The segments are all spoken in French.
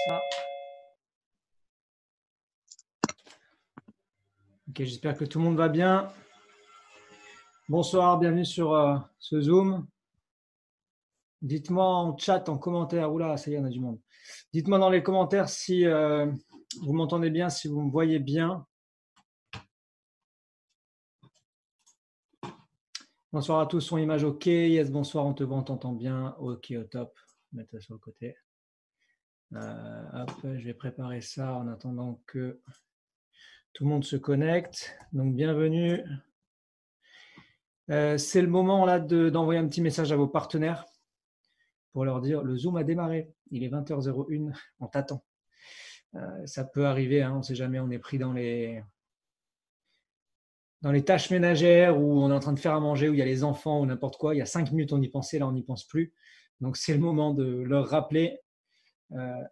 ça. Ok, j'espère que tout le monde va bien. Bonsoir, bienvenue sur ce Zoom. Dites-moi en chat, en commentaire, oula, ça y est, on a du monde. Dites-moi dans les commentaires si vous m'entendez bien, si vous me voyez bien. Bonsoir à tous, son image ok. Yes, bonsoir, on te voit, on t'entend bien. Ok, au top. Mettre ça sur le côté. Hop, je vais préparer ça en attendant que tout le monde se connecte. Donc, bienvenue. C'est le moment là d'envoyer un petit message à vos partenaires pour leur dire le Zoom a démarré. Il est 20h01, on t'attend. Ça peut arriver, hein, on ne sait jamais, on est pris dans les tâches ménagères où on est en train de faire à manger, où il y a les enfants ou n'importe quoi. Il y a 5 minutes, on y pensait, là, on n'y pense plus. Donc, c'est le moment de leur rappeler.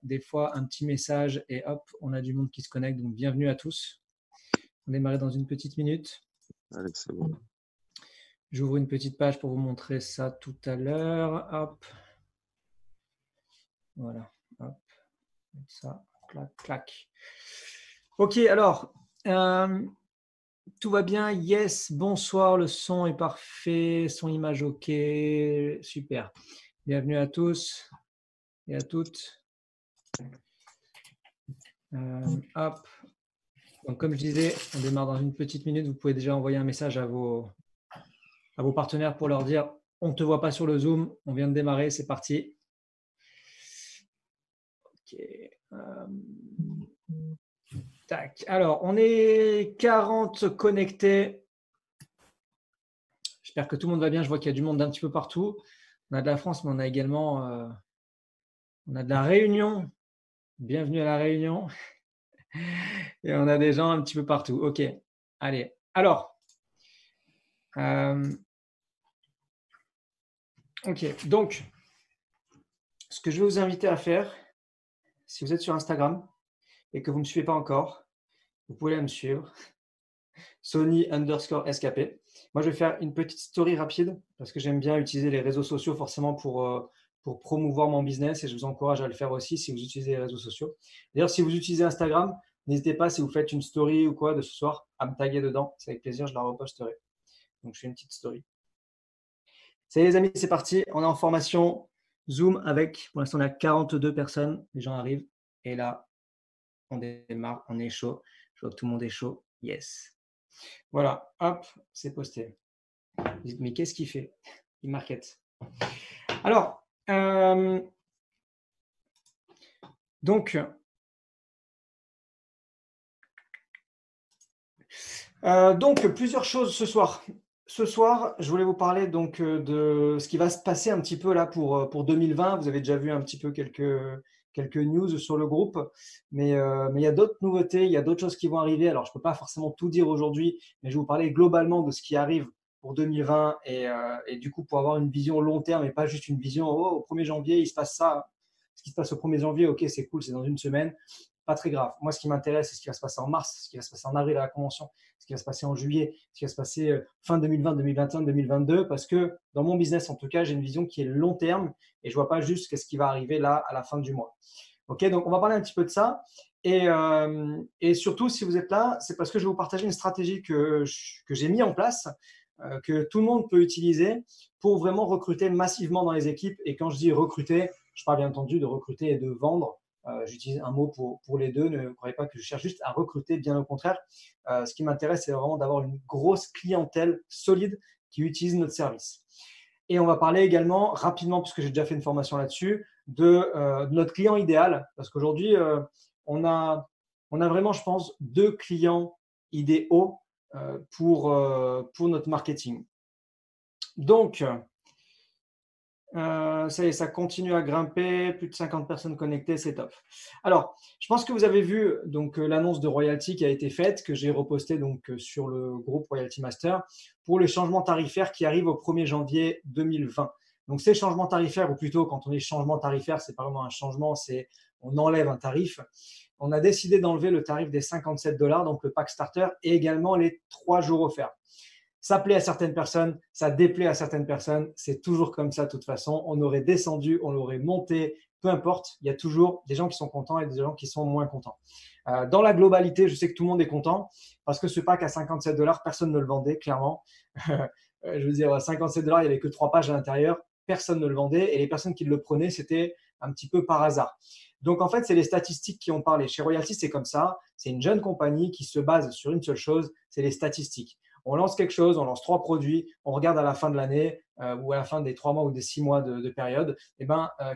Des fois, un petit message et hop, on a du monde qui se connecte. Donc, bienvenue à tous. On démarre dans une petite minute. Allez, c'est bon. J'ouvre une petite page pour vous montrer ça tout à l'heure. Hop. Voilà. Hop. Ça. Clac, clac. Ok, alors, tout va bien. Yes, bonsoir. Le son est parfait. Son image ok. Super. Bienvenue à tous et à toutes. Hop. Donc, comme je disais, on démarre dans une petite minute. Vous pouvez déjà envoyer un message à vos partenaires pour leur dire on ne te voit pas sur le Zoom, on vient de démarrer, c'est parti. Ok. Tac. Alors, on est 40 connectés. J'espère que tout le monde va bien. Je vois qu'il y a du monde d'un petit peu partout. On a de la France, mais on a également on a de la Réunion. Bienvenue à la Réunion. Et on a des gens un petit peu partout. Ok. Allez. Alors. Ok. Donc, ce que je vais vous inviter à faire, si vous êtes sur Instagram et que vous ne me suivez pas encore, vous pouvez aller me suivre. Sony_SKP. Moi, je vais faire une petite story rapide parce que j'aime bien utiliser les réseaux sociaux forcément pour promouvoir mon business et je vous encourage à le faire aussi si vous utilisez les réseaux sociaux. D'ailleurs, si vous utilisez Instagram, n'hésitez pas si vous faites une story ou quoi de ce soir à me taguer dedans. C'est avec plaisir, je la reposterai. Donc, je fais une petite story. Ça y est les amis, c'est parti. On est en formation Zoom avec, pour l'instant, on a 42 personnes. Les gens arrivent et là, on démarre, on est chaud. Je vois que tout le monde est chaud. Yes. Voilà, hop, c'est posté. Vous dites, mais qu'est-ce qu'il fait? Il market. Alors, donc, plusieurs choses ce soir. Ce soir, je voulais vous parler donc de ce qui va se passer un petit peu là pour 2020. Vous avez déjà vu un petit peu quelques news sur le groupe, mais il y a d'autres nouveautés, il y a d'autres choses qui vont arriver. Alors, je ne peux pas forcément tout dire aujourd'hui, mais je vais vous parler globalement de ce qui arrive pour 2020 et du coup pour avoir une vision long terme et pas juste une vision au 1er janvier, il se passe ça. Ce qui se passe au 1er janvier, ok, c'est cool, c'est dans une semaine. Pas très grave. Moi, ce qui m'intéresse, c'est ce qui va se passer en mars, ce qui va se passer en avril à la convention, ce qui va se passer en juillet, ce qui va se passer fin 2020, 2021, 2022, parce que dans mon business, en tout cas, j'ai une vision qui est long terme et je vois pas juste ce qui va arriver là à la fin du mois. Ok, donc on va parler un petit peu de ça. Et surtout, si vous êtes là, c'est parce que je vais vous partager une stratégie que j'ai mis en place, que tout le monde peut utiliser pour vraiment recruter massivement dans les équipes. Et quand je dis recruter, je parle bien entendu de recruter et de vendre. J'utilise un mot pour les deux. Ne croyez pas que je cherche juste à recruter, bien au contraire. Ce qui m'intéresse, c'est vraiment d'avoir une grosse clientèle solide qui utilise notre service. Et on va parler également rapidement, puisque j'ai déjà fait une formation là-dessus, de notre client idéal. Parce qu'aujourd'hui, on a vraiment, je pense, 2 clients idéaux pour notre marketing. Donc, ça y est, ça continue à grimper, plus de 50 personnes connectées, c'est top. Alors, je pense que vous avez vu donc l'annonce de Royalty qui a été faite, que j'ai reposté donc sur le groupe Royalty Master pour les changements tarifaires qui arrivent au 1er janvier 2020. Donc, ces changements tarifaires, ou plutôt quand on dit changement tarifaire, c'est pas vraiment un changement, c'est on enlève un tarif. On a décidé d'enlever le tarif des $57, donc le pack starter, et également les 3 jours offerts. Ça plaît à certaines personnes, ça déplaît à certaines personnes. C'est toujours comme ça de toute façon. On aurait descendu, on aurait monté, peu importe. Il y a toujours des gens qui sont contents et des gens qui sont moins contents. Dans la globalité, je sais que tout le monde est content parce que ce pack à 57 $, personne ne le vendait, clairement. Je veux dire, 57 $, il n'y avait que 3 pages à l'intérieur. Personne ne le vendait et les personnes qui le prenaient, c'était un petit peu par hasard. Donc, en fait, c'est les statistiques qui ont parlé. Chez Royalty, c'est comme ça. C'est une jeune compagnie qui se base sur une seule chose, c'est les statistiques. On lance quelque chose, on lance 3 produits, on regarde à la fin de l'année ou à la fin des 3 mois ou des 6 mois de période,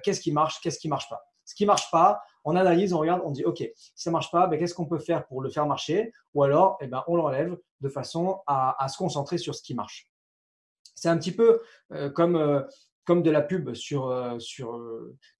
qu'est-ce qui marche, qu'est-ce qui ne marche pas. Ce qui ne marche pas, on analyse, on regarde, on dit OK, si ça ne marche pas, qu'est-ce qu'on peut faire pour le faire marcher? Ou alors, on l'enlève de façon à se concentrer sur ce qui marche. C'est un petit peu comme de la pub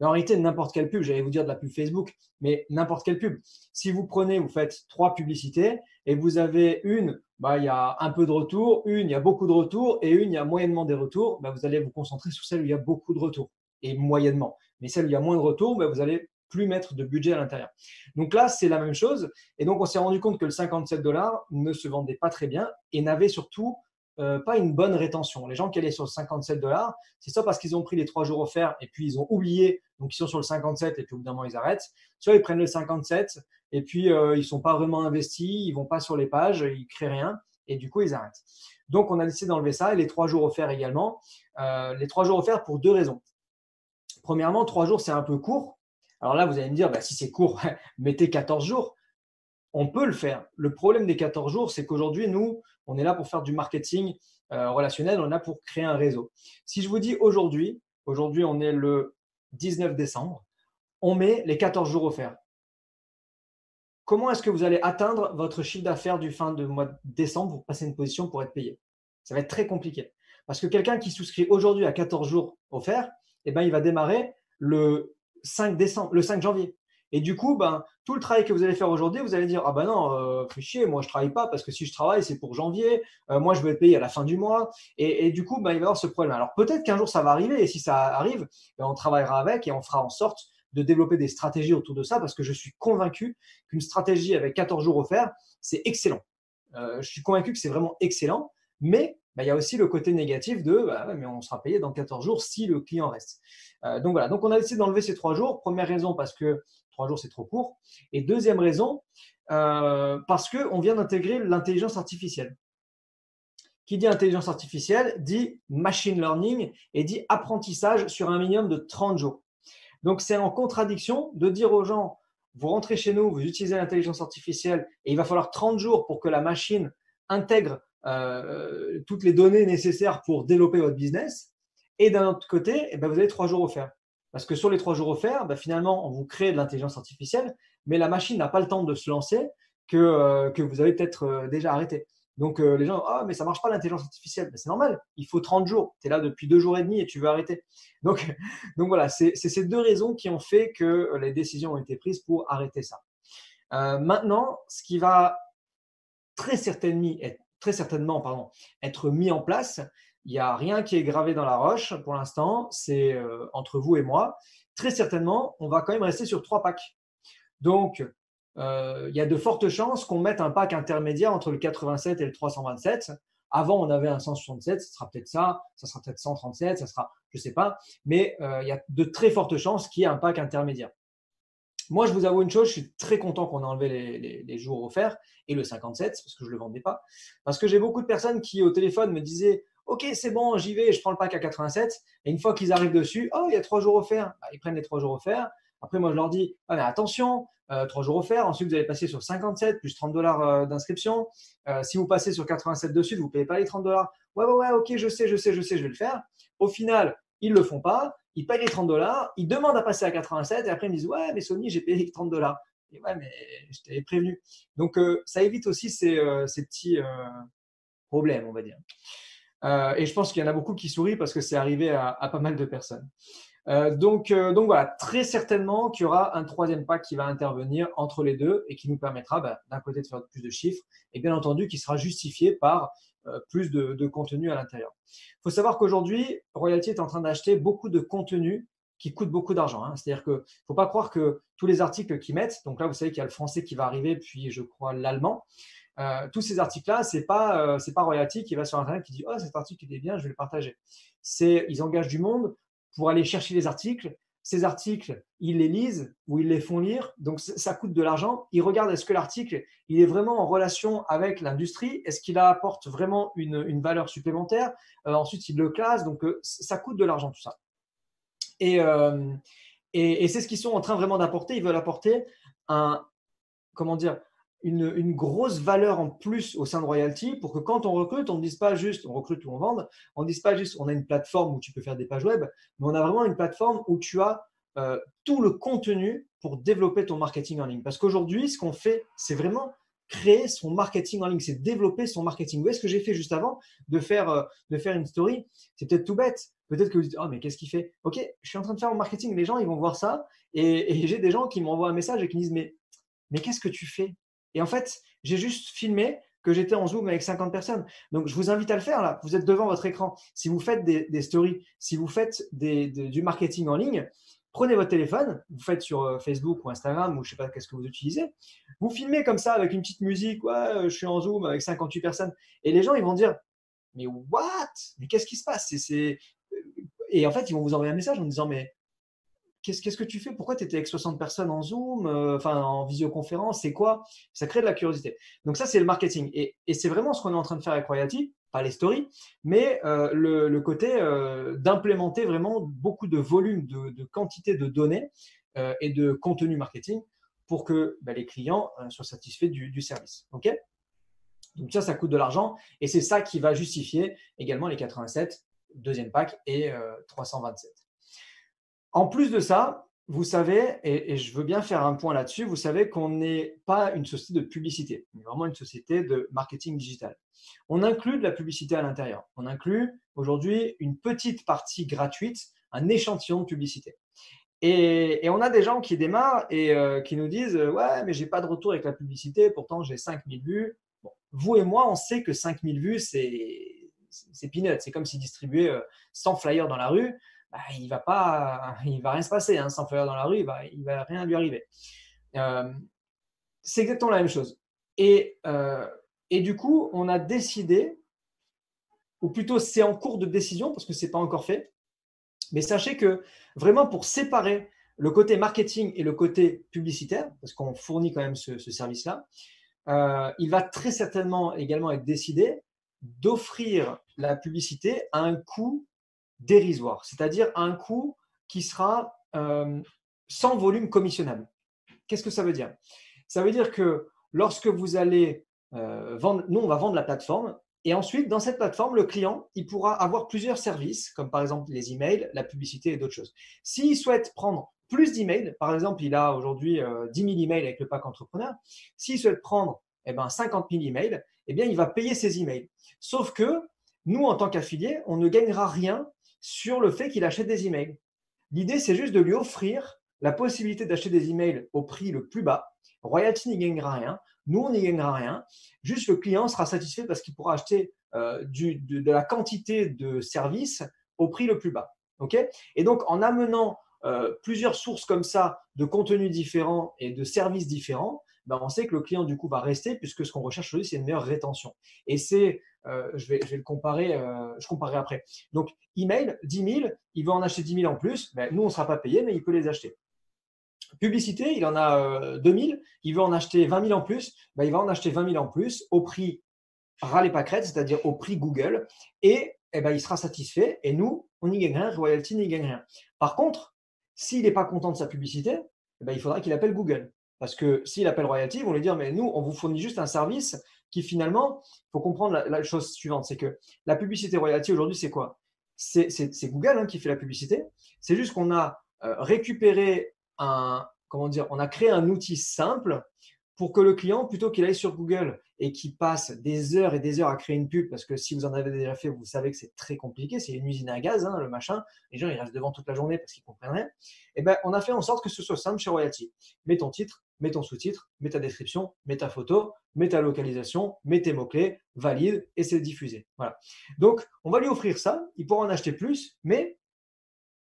en réalité, n'importe quelle pub, j'allais vous dire de la pub Facebook, mais n'importe quelle pub. Si vous prenez, vous faites 3 publicités et vous avez une, il y a un peu de retour, une, il y a beaucoup de retours et une, il y a moyennement des retours, vous allez vous concentrer sur celle où il y a beaucoup de retours et moyennement. Mais celle où il y a moins de retours, vous allez plus mettre de budget à l'intérieur. Donc là, c'est la même chose. Et donc, on s'est rendu compte que le 57 $ ne se vendait pas très bien et n'avait surtout pas une bonne rétention. Les gens qui allaient sur le 57 $, c'est soit parce qu'ils ont pris les 3 jours offerts et puis ils ont oublié, donc ils sont sur le 57 et puis au bout d'un moment ils arrêtent, soit ils prennent le 57 et puis ils ne sont pas vraiment investis, ils ne vont pas sur les pages, ils ne créent rien et du coup ils arrêtent. Donc on a décidé d'enlever ça et les 3 jours offerts également. Les 3 jours offerts pour 2 raisons. Premièrement, 3 jours c'est un peu court. Alors là vous allez me dire, si c'est court, mettez 14 jours. On peut le faire. Le problème des 14 jours, c'est qu'aujourd'hui, nous, on est là pour faire du marketing relationnel, on est là pour créer un réseau. Si je vous dis aujourd'hui, on est le 19 décembre, on met les 14 jours offerts. Comment est-ce que vous allez atteindre votre chiffre d'affaires du fin de mois de décembre pour passer une position pour être payé? Ça va être très compliqué. Parce que quelqu'un qui souscrit aujourd'hui à 14 jours offerts, il va démarrer le 5 janvier. Et du coup, tout le travail que vous allez faire aujourd'hui, vous allez dire, ah non, fais chier, moi je travaille pas parce que si je travaille, c'est pour janvier, moi je veux être payé à la fin du mois. Et du coup, il va y avoir ce problème. Alors peut-être qu'un jour ça va arriver, et si ça arrive, on travaillera avec et on fera en sorte de développer des stratégies autour de ça parce que je suis convaincu qu'une stratégie avec 14 jours offerts, c'est excellent. Je suis convaincu que c'est vraiment excellent, mais il y a aussi le côté négatif de mais on sera payé dans 14 jours si le client reste. Donc voilà, donc on a décidé d'enlever ces 3 jours. Première raison parce que 3 jours c'est trop court. Et deuxième raison, parce qu'on vient d'intégrer l'intelligence artificielle. Qui dit intelligence artificielle dit machine learning et dit apprentissage sur un minimum de 30 jours. Donc c'est en contradiction de dire aux gens, vous rentrez chez nous, vous utilisez l'intelligence artificielle et il va falloir 30 jours pour que la machine intègre toutes les données nécessaires pour développer votre business. Et d'un autre côté, vous avez 3 jours offerts. Parce que sur les 3 jours offerts, finalement, on vous crée de l'intelligence artificielle, mais la machine n'a pas le temps de se lancer que vous avez peut-être déjà arrêté. Donc les gens, mais ça ne marche pas l'intelligence artificielle. C'est normal, il faut 30 jours. Tu es là depuis 2 jours et demi et tu veux arrêter. Donc voilà, c'est ces 2 raisons qui ont fait que les décisions ont été prises pour arrêter ça. Maintenant, ce qui va très certainement être mis en place, il n'y a rien qui est gravé dans la roche pour l'instant, c'est entre vous et moi. Très certainement, on va quand même rester sur 3 packs. Donc, il y a de fortes chances qu'on mette un pack intermédiaire entre le 87 et le 327. Avant, on avait un 167, ce sera peut-être ça sera peut-être 137, ça sera, je ne sais pas, mais il y a de très fortes chances qu'il y ait un pack intermédiaire. Moi, je vous avoue une chose, je suis très content qu'on ait enlevé les jours offerts et le 57 parce que je ne le vendais pas. Parce que j'ai beaucoup de personnes qui, au téléphone, me disaient OK, c'est bon, j'y vais, je prends le pack à 87. Et une fois qu'ils arrivent dessus, oh, il y a 3 jours offerts. Ils prennent les 3 jours offerts. Après, moi, je leur dis mais attention, 3 jours offerts. Ensuite, vous allez passer sur 57 plus 30 $ d'inscription. Si vous passez sur 87 de suite, vous ne payez pas les 30 $. Ouais, OK, je sais, je vais le faire. Au final, ils ne le font pas. Ils payent les 30 $, ils demandent à passer à 87 et après ils me disent ouais mais Sony j'ai payé les 30 $. Et ouais mais je t'avais prévenu. Donc ça évite aussi ces petits problèmes on va dire. Et je pense qu'il y en a beaucoup qui sourient parce que c'est arrivé à pas mal de personnes. Donc voilà, très certainement qu'il y aura un 3e pack qui va intervenir entre les deux et qui nous permettra d'un côté de faire plus de chiffres et bien entendu qui sera justifié par plus de contenu à l'intérieur. Il faut savoir qu'aujourd'hui, Royalty est en train d'acheter beaucoup de contenu qui coûte beaucoup d'argent. C'est-à-dire qu'il ne faut pas croire que tous les articles qu'ils mettent, donc là vous savez qu'il y a le français qui va arriver, puis je crois l'allemand, tous ces articles-là, c'est pas Royalty qui va sur Internet qui dit oh cet article il est bien, je vais le partager. Ils engagent du monde pour aller chercher les articles. Ces articles, ils les lisent ou ils les font lire, donc ça coûte de l'argent. Ils regardent est-ce que l'article il est vraiment en relation avec l'industrie, est-ce qu'il apporte vraiment une valeur supplémentaire. Ensuite, ils le classent, donc ça coûte de l'argent tout ça. Et c'est ce qu'ils sont en train vraiment d'apporter. Ils veulent apporter comment dire, une grosse valeur en plus au sein de Royalty pour que quand on recrute, on ne dise pas juste on recrute ou on vende, on ne dise pas juste on a une plateforme où tu peux faire des pages web, mais on a vraiment une plateforme où tu as tout le contenu pour développer ton marketing en ligne. Parce qu'aujourd'hui, ce qu'on fait, c'est vraiment créer son marketing en ligne, c'est développer son marketing. Vous voyez ce que j'ai fait juste avant de faire une story? C'est peut-être tout bête. Peut-être que vous dites, oh, mais qu'est-ce qu'il fait? Ok, je suis en train de faire mon marketing. Les gens, ils vont voir ça. Et j'ai des gens qui m'envoient un message et qui me disent, mais qu'est-ce que tu fais? Et en fait, j'ai juste filmé que j'étais en Zoom avec 50 personnes. Donc, je vous invite à le faire là. Vous êtes devant votre écran. Si vous faites des stories, si vous faites du marketing en ligne, prenez votre téléphone, vous faites sur Facebook ou Instagram ou je ne sais pas qu'est-ce que vous utilisez. Vous filmez comme ça avec une petite musique. Ouais, je suis en Zoom avec 58 personnes. Et les gens, ils vont dire, mais what? Mais qu'est-ce qui se passe? Et en fait, ils vont vous envoyer un message en disant, mais qu'est-ce que tu fais? Pourquoi tu étais avec 60 personnes en Zoom, en visioconférence? C'est quoi? Ça crée de la curiosité. Donc ça, c'est le marketing. Et c'est vraiment ce qu'on est en train de faire avec Royalty, pas les stories, mais le côté d'implémenter vraiment beaucoup de volume, de quantité de données et de contenu marketing pour que les clients soient satisfaits du service. OK? Donc ça coûte de l'argent et c'est ça qui va justifier également les 87, deuxième pack et 327. En plus de ça, vous savez, et je veux bien faire un point là-dessus, vous savez qu'on n'est pas une société de publicité, on est vraiment une société de marketing digital. On inclut de la publicité à l'intérieur. On inclut aujourd'hui une petite partie gratuite, un échantillon de publicité. Et on a des gens qui démarrent et qui nous disent ouais, mais j'ai pas de retour avec la publicité, pourtant j'ai 5000 vues. Bon, vous et moi, on sait que 5000 vues, c'est peanuts. C'est comme si distribuer 100 flyers dans la rue. Il va rien se passer. Hein. 100 flyers dans la rue, il va rien lui arriver. C'est exactement la même chose. Et du coup, on a décidé, ou plutôt c'est en cours de décision parce que c'est pas encore fait. Mais sachez que vraiment pour séparer le côté marketing et le côté publicitaire, parce qu'on fournit quand même ce service-là, il va très certainement également être décidé d'offrir la publicité à un coût dérisoire, c'est-à-dire à un coût qui sera sans volume commissionnable. Qu'est-ce que ça veut dire? Ça veut dire que lorsque vous allez vendre, nous on va vendre la plateforme, et ensuite, dans cette plateforme, le client, il pourra avoir plusieurs services, comme par exemple les emails, la publicité et d'autres choses. S'il souhaite prendre plus d'emails, par exemple, il a aujourd'hui 10 000 emails avec le pack entrepreneur, s'il souhaite prendre 50 000 emails, il va payer ses emails. Sauf que nous, en tant qu'affiliés, on ne gagnera rien sur le fait qu'il achète des emails. L'idée, c'est juste de lui offrir la possibilité d'acheter des emails au prix le plus bas. Royalty n'y gagnera rien. Nous, on n'y gagnera rien. Juste le client sera satisfait parce qu'il pourra acheter de la quantité de services au prix le plus bas. Okay? Et donc, en amenant plusieurs sources comme ça de contenus différents et de services différents, on sait que le client, du coup, va rester puisque ce qu'on recherche aujourd'hui, c'est une meilleure rétention. Et c'est, je vais le comparer, je comparerai après. Donc, email, 10 000, il va en acheter 10 000 en plus. Nous, on ne sera pas payé, mais il peut les acheter. Publicité, il en a 2000, il veut en acheter 20 000 en plus, il va en acheter 20 000 en plus au prix ras les pâquerettes, c'est-à-dire au prix Google, et il sera satisfait, et nous, on n'y gagne rien, Royalty n'y gagne rien. Par contre, s'il n'est pas content de sa publicité, il faudra qu'il appelle Google, parce que s'il appelle Royalty, ils vont lui dire, mais nous, on vous fournit juste un service qui finalement, il faut comprendre la chose suivante, c'est que la publicité Royalty aujourd'hui, c'est quoi? C'est Google qui fait la publicité, c'est juste qu'on a récupéré on a créé un outil simple pour que le client, plutôt qu'il aille sur Google et qu'il passe des heures et des heures à créer une pub, parce que si vous en avez déjà fait, vous savez que c'est très compliqué, c'est une usine à gaz, le machin, les gens ils restent devant toute la journée parce qu'ils ne comprennent rien. On a fait en sorte que ce soit simple chez Royalty. Mets ton titre, mets ton sous-titre, mets ta description, mets ta photo, mets ta localisation, mets tes mots-clés, valide et c'est diffusé. Voilà. Donc, on va lui offrir ça, il pourra en acheter plus, mais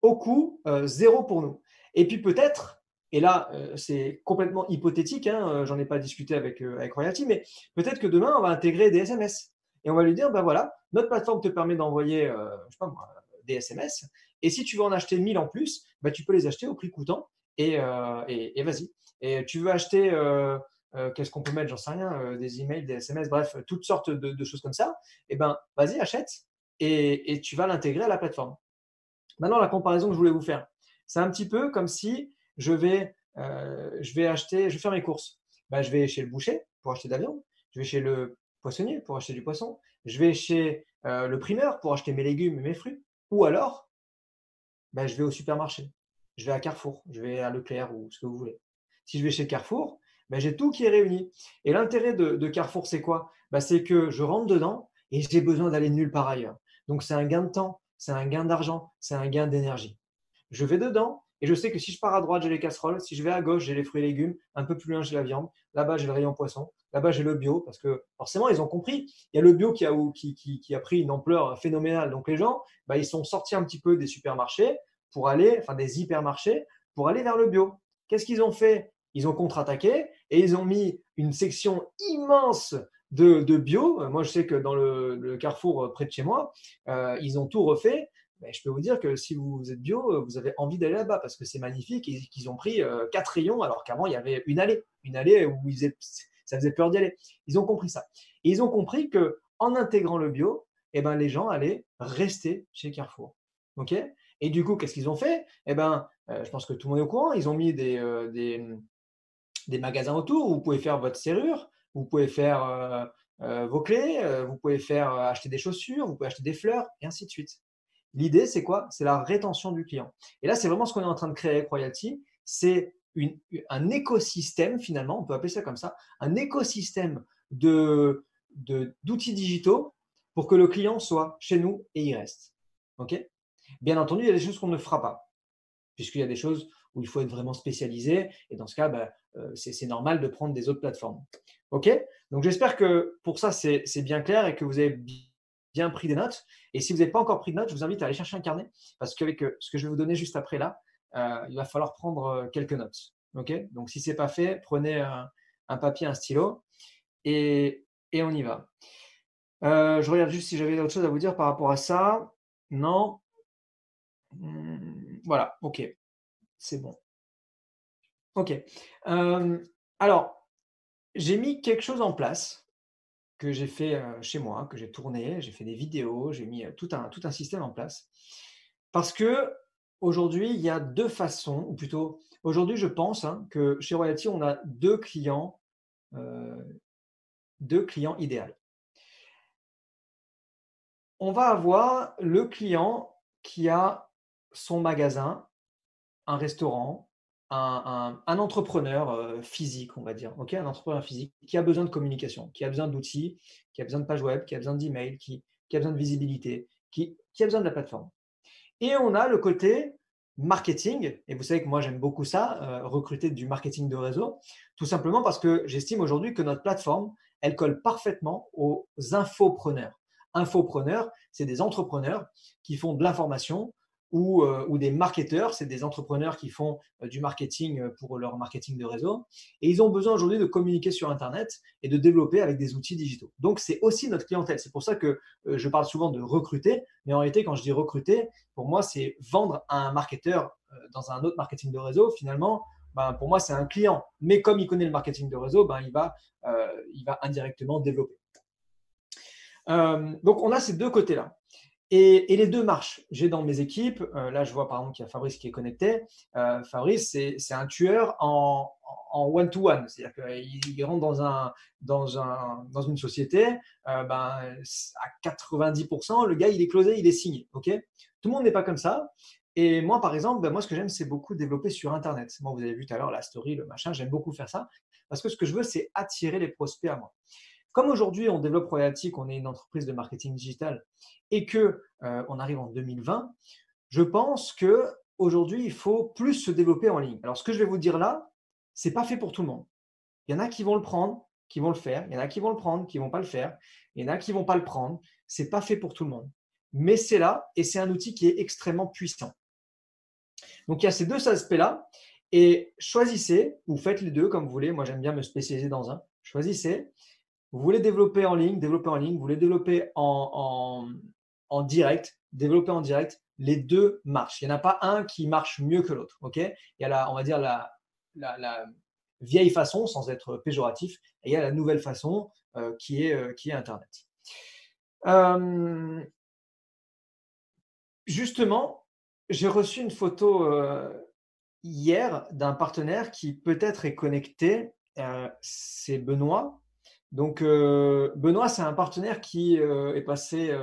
au coût zéro pour nous. Et puis peut-être, Et là, c'est complètement hypothétique, hein, j'en ai pas discuté avec Royalty, mais peut-être que demain, on va intégrer des SMS et on va lui dire: «Ben voilà, notre plateforme te permet d'envoyer, je sais pas moi, des SMS et si tu veux en acheter 1000 en plus, bah, tu peux les acheter au prix coûtant et vas-y. Et tu veux acheter, qu'est-ce qu'on peut mettre? J'en sais rien, des emails, des SMS, bref, toutes sortes de choses comme ça. Et ben, vas-y, achète et tu vas l'intégrer à la plateforme. Maintenant, la comparaison que je voulais vous faire, c'est un petit peu comme si je vais faire mes courses. Bah, je vais chez le boucher pour acheter de la viande, je vais chez le poissonnier pour acheter du poisson, je vais chez le primeur pour acheter mes légumes et mes fruits, ou alors bah, je vais au supermarché, je vais à Carrefour, je vais à Leclerc ou ce que vous voulez. Si je vais chez Carrefour, bah, j'ai tout qui est réuni. Et l'intérêt de Carrefour, c'est quoi? Bah, c'est que je rentre dedans et j'ai besoin d'aller nulle part ailleurs. Donc c'est un gain de temps, c'est un gain d'argent, c'est un gain d'énergie. Je vais dedans et je sais que si je pars à droite, j'ai les casseroles, si je vais à gauche, j'ai les fruits et légumes, un peu plus loin, j'ai la viande, là-bas, j'ai le rayon poisson, là-bas, j'ai le bio, parce que forcément, ils ont compris. Il y a le bio qui a pris une ampleur phénoménale. Donc les gens, bah, ils sont sortis un petit peu des supermarchés pour aller, enfin des hypermarchés, pour aller vers le bio. Qu'est-ce qu'ils ont fait? Ils ont contre-attaqué et ils ont mis une section immense de bio. Moi, je sais que dans le Carrefour près de chez moi, ils ont tout refait. Mais je peux vous dire que si vous êtes bio, vous avez envie d'aller là-bas parce que c'est magnifique et qu'ils ont pris 4 rayons alors qu'avant il y avait une allée où ça faisait peur d'y aller. Ils ont compris ça. Et ils ont compris que en intégrant le bio, eh ben, les gens allaient rester chez Carrefour. Ok. Et du coup, qu'est-ce qu'ils ont fait? Eh ben, je pense que tout le monde est au courant. Ils ont mis des magasins autour où vous pouvez faire votre serrure, vous pouvez faire vos clés, vous pouvez faire acheter des chaussures, vous pouvez acheter des fleurs, et ainsi de suite. L'idée, c'est quoi? C'est la rétention du client. Et là, c'est vraiment ce qu'on est en train de créer avec Royalty. C'est un écosystème, finalement, on peut appeler ça comme ça, un écosystème d'outils digitaux pour que le client soit chez nous et il reste. OK? Bien entendu, il y a des choses qu'on ne fera pas, puisqu'il y a des choses où il faut être vraiment spécialisé. Et dans ce cas, bah, c'est normal de prendre des autres plateformes. OK? Donc, j'espère que pour ça, c'est bien clair et que vous avez bien pris des notes. Et si vous n'avez pas encore pris de notes, je vous invite à aller chercher un carnet parce qu'avec ce que je vais vous donner juste après là, il va falloir prendre quelques notes. OK? Donc, si ce n'est pas fait, prenez un papier, un stylo et on y va. Je regarde juste si j'avais autre chose à vous dire par rapport à ça. Non. Voilà, OK, c'est bon. OK. Alors, j'ai mis quelque chose en place que j'ai fait, chez moi, que j'ai tourné, j'ai fait des vidéos, j'ai mis, tout un système en place. Parce qu'aujourd'hui, il y a 2 façons, ou plutôt aujourd'hui, je pense, hein, que chez Royalty, on a 2 clients idéal. On va avoir le client qui a son magasin, un restaurant, un entrepreneur physique, on va dire, ok, un entrepreneur physique qui a besoin de communication, qui a besoin d'outils, qui a besoin de page web, qui a besoin d'email, qui a besoin de visibilité, qui a besoin de la plateforme. Et on a le côté marketing, et vous savez que moi j'aime beaucoup ça, recruter du marketing de réseau, tout simplement parce que j'estime aujourd'hui que notre plateforme, elle colle parfaitement aux infopreneurs. Infopreneurs, c'est des entrepreneurs qui font de l'information ou des marketeurs, c'est des entrepreneurs qui font du marketing pour leur marketing de réseau. Et ils ont besoin aujourd'hui de communiquer sur Internet et de développer avec des outils digitaux. Donc c'est aussi notre clientèle. C'est pour ça que je parle souvent de recruter, mais en réalité, quand je dis recruter, pour moi, c'est vendre à un marketeur dans un autre marketing de réseau. Finalement, ben, pour moi, c'est un client. Mais comme il connaît le marketing de réseau, ben, il va indirectement développer. Donc, on a ces deux côtés-là. Et les deux marchent. J'ai dans mes équipes, là je vois par exemple qu'il y a Fabrice qui est connecté. Fabrice, c'est un tueur en one-to-one. C'est-à-dire qu'il rentre dans une société, ben, à 90%, le gars il est closé, il est signé. Okay, tout le monde n'est pas comme ça. Et moi par exemple, ben, moi ce que j'aime c'est beaucoup développer sur Internet. Moi vous avez vu tout à l'heure la story, le machin, j'aime beaucoup faire ça parce que ce que je veux c'est attirer les prospects à moi. Comme aujourd'hui, on développe Royalty, qu'on est une entreprise de marketing digital et que on arrive en 2020, je pense que aujourd'hui, il faut plus se développer en ligne. Alors, ce que je vais vous dire là, c'est pas fait pour tout le monde. Il y en a qui vont le prendre, qui vont le faire. Il y en a qui vont le prendre, qui vont pas le faire. Il y en a qui vont pas le prendre. C'est pas fait pour tout le monde. Mais c'est là et c'est un outil qui est extrêmement puissant. Donc, il y a ces deux aspects-là. Et choisissez, ou faites les deux comme vous voulez. Moi, j'aime bien me spécialiser dans un. Choisissez. Vous voulez développer en ligne, développer en ligne. Vous voulez développer en direct, développer en direct. Les deux marchent. Il n'y en a pas un qui marche mieux que l'autre. Ok? Il y a on va dire la vieille façon, sans être péjoratif, et il y a la nouvelle façon qui est Internet. Justement, j'ai reçu une photo hier d'un partenaire qui peut-être est connecté. C'est Benoît. Donc, Benoît, c'est un partenaire qui est passé,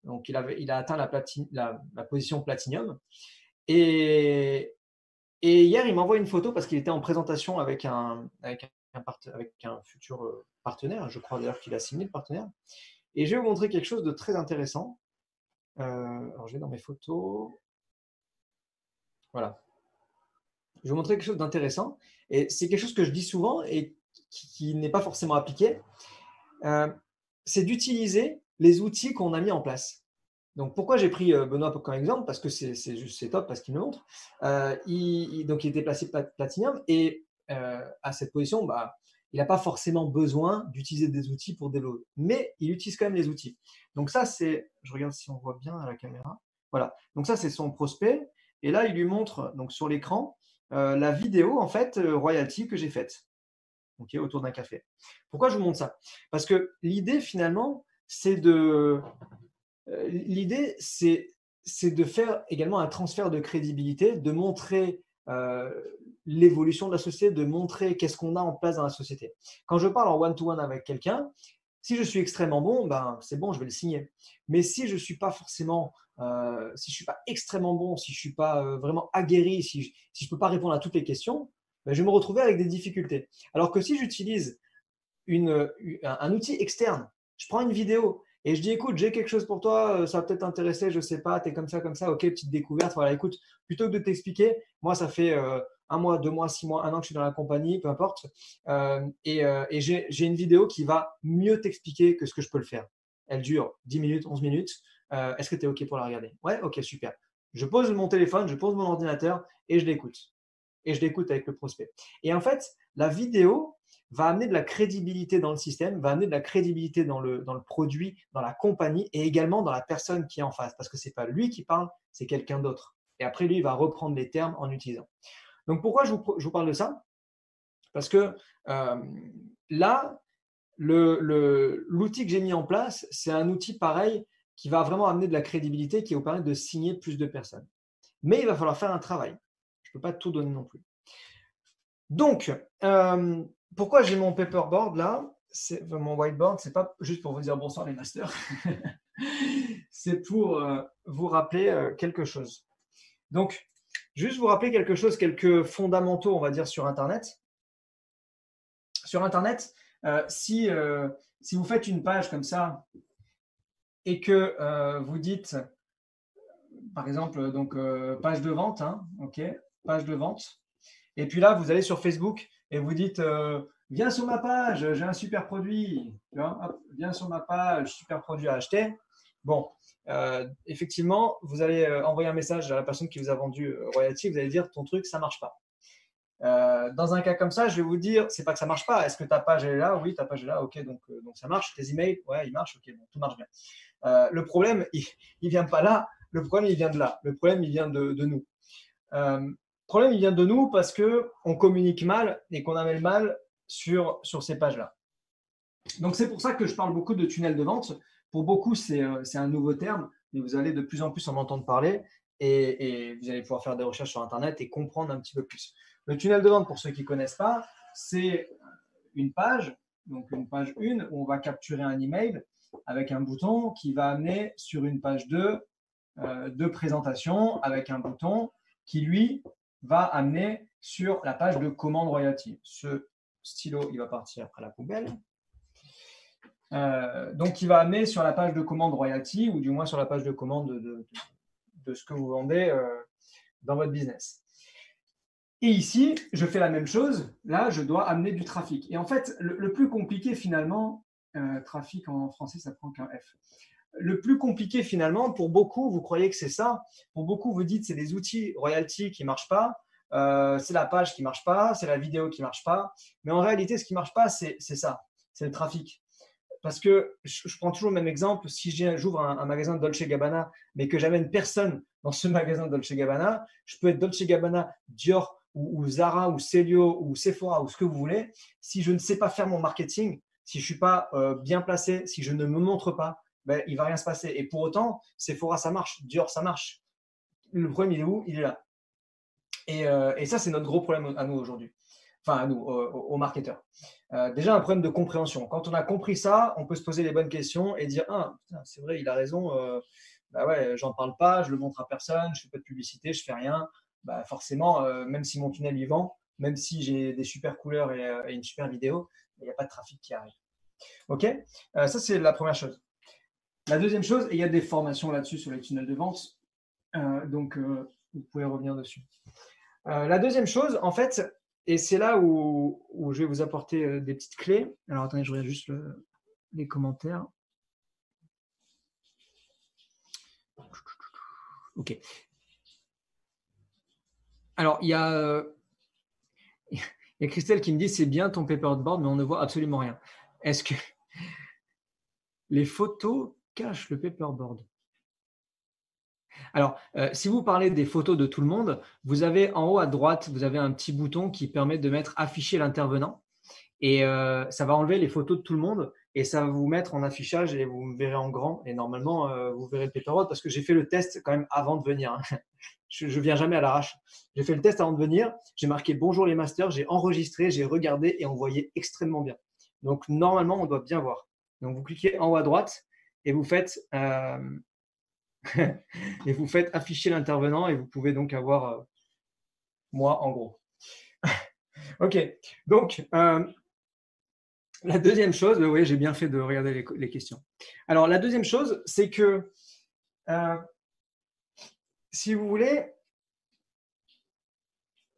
donc il a atteint la position Platinum. Et, et hier, il m'envoie une photo parce qu'il était en présentation avec un futur partenaire. Je crois d'ailleurs qu'il a signé le partenaire. Et je vais vous montrer quelque chose de très intéressant. Alors, je vais dans mes photos. Voilà. Je vais vous montrer quelque chose d'intéressant. Et c'est quelque chose que je dis souvent et qui n'est pas forcément appliqué. C'est d'utiliser les outils qu'on a mis en place. Donc, pourquoi j'ai pris Benoît comme exemple? Parce que c'est top, parce qu'il me montre. Donc, il était placé Platinum et à cette position, bah, il n'a pas forcément besoin d'utiliser des outils pour développer, mais il utilise quand même les outils. Donc ça, je regarde si on voit bien à la caméra. Voilà. Donc ça, c'est son prospect. Et là, il lui montre donc sur l'écran la vidéo en fait royalty que j'ai faite, okay, autour d'un café. Pourquoi je vous montre ça? Parce que l'idée finalement, c'est de faire également un transfert de crédibilité, de montrer l'évolution de la société, de montrer qu'est-ce qu'on a en place dans la société. Quand je parle en one-to-one avec quelqu'un, si je suis extrêmement bon, ben, c'est bon, je vais le signer. Mais si je ne suis pas forcément, si je suis pas extrêmement bon, si je ne suis pas vraiment aguerri, si je ne peux pas répondre à toutes les questions, ben, je vais me retrouver avec des difficultés. Alors que si j'utilise un outil externe, je prends une vidéo et je dis écoute, j'ai quelque chose pour toi, ça va peut-être t'intéresser, je sais pas, tu es comme ça, ok, petite découverte, voilà, écoute, plutôt que de t'expliquer, moi ça fait un mois, 2 mois, 6 mois, un an que je suis dans la compagnie, peu importe, et j'ai une vidéo qui va mieux t'expliquer que ce que je peux le faire. Elle dure 10 minutes, 11 minutes. Est-ce que tu es ok pour la regarder? Ouais, ok, super. Je pose mon téléphone, je pose mon ordinateur et je l'écoute. Et je l'écoute avec le prospect. Et en fait, la vidéo va amener de la crédibilité dans le système, va amener de la crédibilité dans le produit, dans la compagnie et également dans la personne qui est en face. Parce que ce n'est pas lui qui parle, c'est quelqu'un d'autre. Et après, lui, il va reprendre les termes en utilisant. Donc, pourquoi je vous parle de ça? Parce que là, l'outil que j'ai mis en place, c'est un outil pareil qui va vraiment amener de la crédibilité, qui va vous permettre de signer plus de personnes. Mais il va falloir faire un travail. Je ne peux pas tout donner non plus. Donc, pourquoi j'ai mon paperboard là, mon whiteboard, c'est pas juste pour vous dire bonsoir les masters, c'est pour vous rappeler quelque chose. Donc, juste vous rappeler quelque chose, quelques fondamentaux, on va dire, sur Internet. Sur Internet, si vous faites une page comme ça et que vous dites, par exemple, donc page de vente, hein, ok, page de vente, et puis là, vous allez sur Facebook et vous dites viens sur ma page, j'ai un super produit. Tu vois, hop, viens sur ma page, super produit à acheter. Bon, effectivement, vous allez envoyer un message à la personne qui vous a vendu Royalty. Vous allez dire ton truc, ça ne marche pas. Dans un cas comme ça, je vais vous dire c'est pas que ça ne marche pas. Est-ce que ta page est là? Oui, ta page est là. Ok, donc ça marche. Tes emails, ouais, ils marchent. Ok, bon, tout marche bien. Le problème, il ne vient pas là. Le problème, il vient de là. Le problème, il vient de nous. Le problème, il vient de nous parce qu'on communique mal et qu'on amène mal sur ces pages-là. Donc, c'est pour ça que je parle beaucoup de tunnel de vente. Pour beaucoup, c'est un nouveau terme, mais vous allez de plus en plus en entendre parler et vous allez pouvoir faire des recherches sur Internet et comprendre un petit peu plus. Le tunnel de vente, pour ceux qui ne connaissent pas, c'est une page, donc une page 1, où on va capturer un email avec un bouton qui va amener sur une page 2 de présentation avec un bouton qui, lui, va amener sur la page de commande royalty. Ce stylo, il va partir après la poubelle. Donc, il va amener sur la page de commande royalty, ou du moins sur la page de commande de ce que vous vendez dans votre business. Et ici, je fais la même chose. Là, je dois amener du trafic. Et en fait, le plus compliqué finalement, trafic en français, ça prend qu'un F. Le plus compliqué finalement, pour beaucoup, vous croyez que c'est ça. Pour beaucoup, vous dites c'est des outils royalty qui ne marchent pas. c'est la page qui ne marche pas, c'est la vidéo qui ne marche pas. Mais en réalité, ce qui ne marche pas, c'est ça, c'est le trafic. Parce que je prends toujours le même exemple, si j'ouvre un magasin de Dolce Gabbana, mais que j'amène personne dans ce magasin de Dolce Gabbana, je peux être Dolce Gabbana, Dior, ou Zara, ou Celio, ou Sephora, ou ce que vous voulez. Si je ne sais pas faire mon marketing, si je ne suis pas bien placé, si je ne me montre pas, ben, il ne va rien se passer. Et pour autant, Sephora, ça marche, Dior, ça marche. Le problème, il est où? Il est là. Et ça, c'est notre gros problème à nous aujourd'hui. Enfin, à nous, aux marketeurs. Déjà, un problème de compréhension. Quand on a compris ça, on peut se poser les bonnes questions et dire ah, c'est vrai, il a raison. Bah ouais, j'en parle pas, je le montre à personne, je fais pas de publicité, je fais rien. Bah forcément, même si mon tunnel y vend, même si j'ai des super couleurs et une super vidéo, il n'y a pas de trafic qui arrive. Ok. Ça, c'est la première chose. La deuxième chose, et il y a des formations là-dessus sur les tunnels de vente, donc vous pouvez revenir dessus. La deuxième chose, en fait, et c'est là où je vais vous apporter des petites clés. Alors, attendez, je regarde juste les commentaires. Ok. Alors, il y a Christelle qui me dit c'est bien ton paperboard, mais on ne voit absolument rien. Est-ce que les photos cachent le paperboard? Alors, si vous parlez des photos de tout le monde, vous avez en haut à droite, vous avez un petit bouton qui permet de mettre afficher l'intervenant. Et ça va enlever les photos de tout le monde et ça va vous mettre en affichage et vous me verrez en grand. Et normalement, vous verrez le paperboard parce que j'ai fait le test quand même avant de venir. Hein. Je ne viens jamais à l'arrache. J'ai fait le test avant de venir. J'ai marqué bonjour les masters, j'ai enregistré, j'ai regardé et on voyait extrêmement bien. Donc normalement, on doit bien voir. Donc vous cliquez en haut à droite et vous faites et vous faites afficher l'intervenant et vous pouvez donc avoir moi en gros. Ok. Donc la deuxième chose, oui, j'ai bien fait de regarder les questions. Alors, la deuxième chose, c'est que, si vous voulez,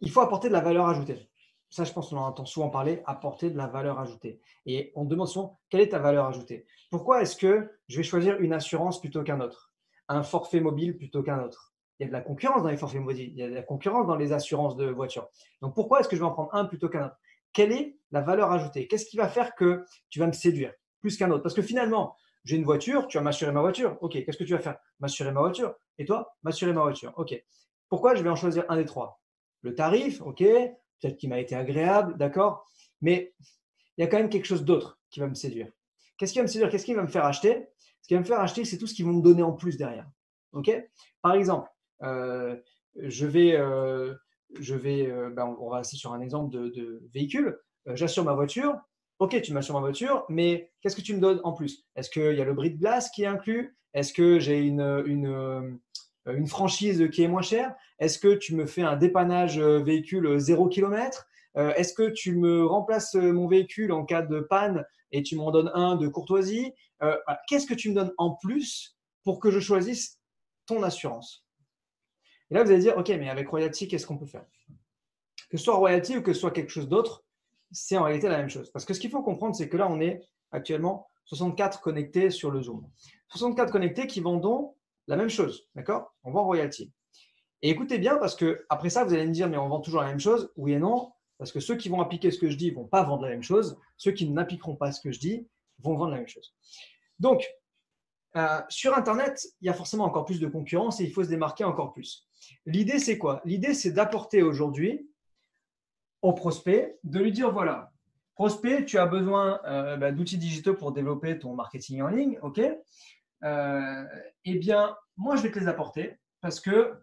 il faut apporter de la valeur ajoutée. Ça, je pense qu'on en entend souvent parler, apporter de la valeur ajoutée. Et on demande souvent, quelle est ta valeur ajoutée? Pourquoi est-ce que je vais choisir une assurance plutôt qu'un autre? Un forfait mobile plutôt qu'un autre? Il y a de la concurrence dans les forfaits mobiles, il y a de la concurrence dans les assurances de voiture. Donc, pourquoi est-ce que je vais en prendre un plutôt qu'un autre? Quelle est la valeur ajoutée? Qu'est-ce qui va faire que tu vas me séduire plus qu'un autre? Parce que finalement, j'ai une voiture, tu vas m'assurer ma voiture. Ok, qu'est-ce que tu vas faire? M'assurer ma voiture. Et toi, m'assurer ma voiture. Ok. Pourquoi je vais en choisir un des trois? Le tarif, ok, peut-être qu'il m'a été agréable, d'accord, mais il y a quand même quelque chose d'autre qui va me séduire. Qu'est-ce qui va me séduire? Qu'est-ce qui va me faire acheter? Ce qui va me faire acheter, c'est tout ce qu'ils vont me donner en plus derrière. Ok. Par exemple, je vais, on va rester sur un exemple de véhicule. J'assure ma voiture. Ok, tu m'assures ma voiture, mais qu'est-ce que tu me donnes en plus? Est-ce qu'il y a le bris de glace qui est inclus? Est-ce que j'ai une franchise qui est moins chère? Est-ce que tu me fais un dépannage véhicule 0 km? Est-ce que tu me remplaces mon véhicule en cas de panne et tu m'en donnes un de courtoisie? Voilà. Qu'est-ce que tu me donnes en plus pour que je choisisse ton assurance? Et là, vous allez dire, OK, mais avec Royalty, qu'est-ce qu'on peut faire? Que ce soit Royalty ou que ce soit quelque chose d'autre, c'est en réalité la même chose. Parce que ce qu'il faut comprendre, c'est que là, on est actuellement 64 connectés sur le Zoom. 64 connectés qui vendent la même chose, d'accord? On vend Royalty. Et écoutez bien, parce que après ça, vous allez me dire, mais on vend toujours la même chose? Oui et non, parce que ceux qui vont appliquer ce que je dis ne vont pas vendre la même chose. Ceux qui n'appliqueront pas ce que je dis vont vendre la même chose. Donc, sur Internet, il y a forcément encore plus de concurrence et il faut se démarquer encore plus. L'idée, c'est quoi? L'idée, c'est d'apporter aujourd'hui au prospect, de lui dire, voilà, prospect, tu as besoin d'outils digitaux pour développer ton marketing en ligne, ok? Eh bien, moi, je vais te les apporter parce que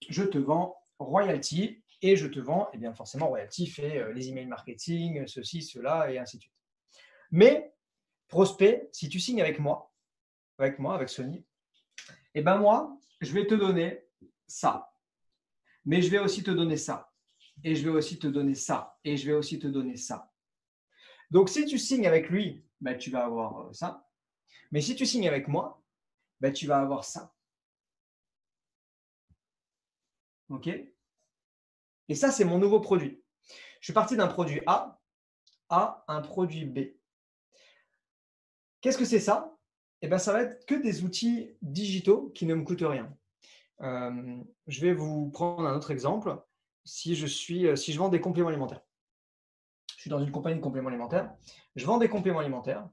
je te vends Royalty et je te vends, eh bien forcément, Royalty fait les emails marketing, ceci, cela, et ainsi de suite. Mais, prospect, si tu signes avec moi, avec Sony, eh ben moi, je vais te donner ça. Mais je vais aussi te donner ça. Et je vais aussi te donner ça. Et je vais aussi te donner ça. Donc, si tu signes avec lui, ben, tu vas avoir ça. Mais si tu signes avec moi, ben, tu vas avoir ça. OK? Et ça, c'est mon nouveau produit. Je suis parti d'un produit A à un produit B. Qu'est-ce que c'est ça? Eh ben, ça va être que des outils digitaux qui ne me coûtent rien. Je vais vous prendre un autre exemple. si je vends des compléments alimentaires. Je suis dans une compagnie de compléments alimentaires, je vends des compléments alimentaires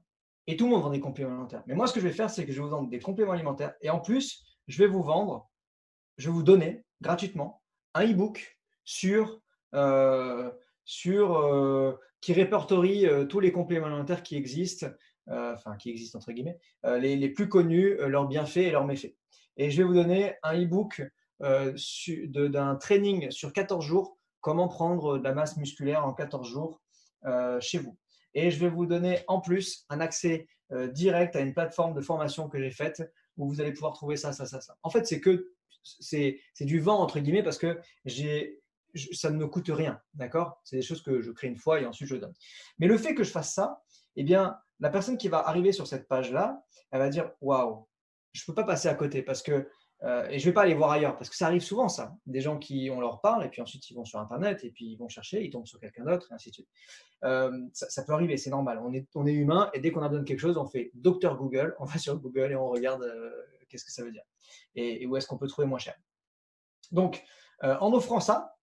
et tout le monde vend des compléments alimentaires. Mais moi, ce que je vais faire, c'est que je vais vous vendre des compléments alimentaires et en plus, je vais vous donner gratuitement un e-book sur, euh, qui répertorie tous les compléments alimentaires qui existent, enfin qui existent entre guillemets, les plus connus, leurs bienfaits et leurs méfaits. Et je vais vous donner un e-book d'un training sur 14 jours, comment prendre de la masse musculaire en 14 jours chez vous. Et je vais vous donner en plus un accès direct à une plateforme de formation que j'ai faite où vous allez pouvoir trouver ça, ça, ça, ça. En fait, c'est du vent entre guillemets parce que ça ne me coûte rien, d'accord? C'est des choses que je crée une fois et ensuite je donne. Mais le fait que je fasse ça, eh bien, la personne qui va arriver sur cette page-là, elle va dire waouh, je ne peux pas passer à côté parce que et je ne vais pas aller voir ailleurs parce que ça arrive souvent ça. Des gens qui on leur parle et puis ensuite ils vont sur internet et puis ils vont chercher, ils tombent sur quelqu'un d'autre et ainsi de suite. Ça peut arriver, c'est normal. On est humain et dès qu'on a besoin de quelque chose, on fait docteur Google, on va sur Google et on regarde qu'est-ce que ça veut dire et où est-ce qu'on peut trouver moins cher. Donc, en offrant ça,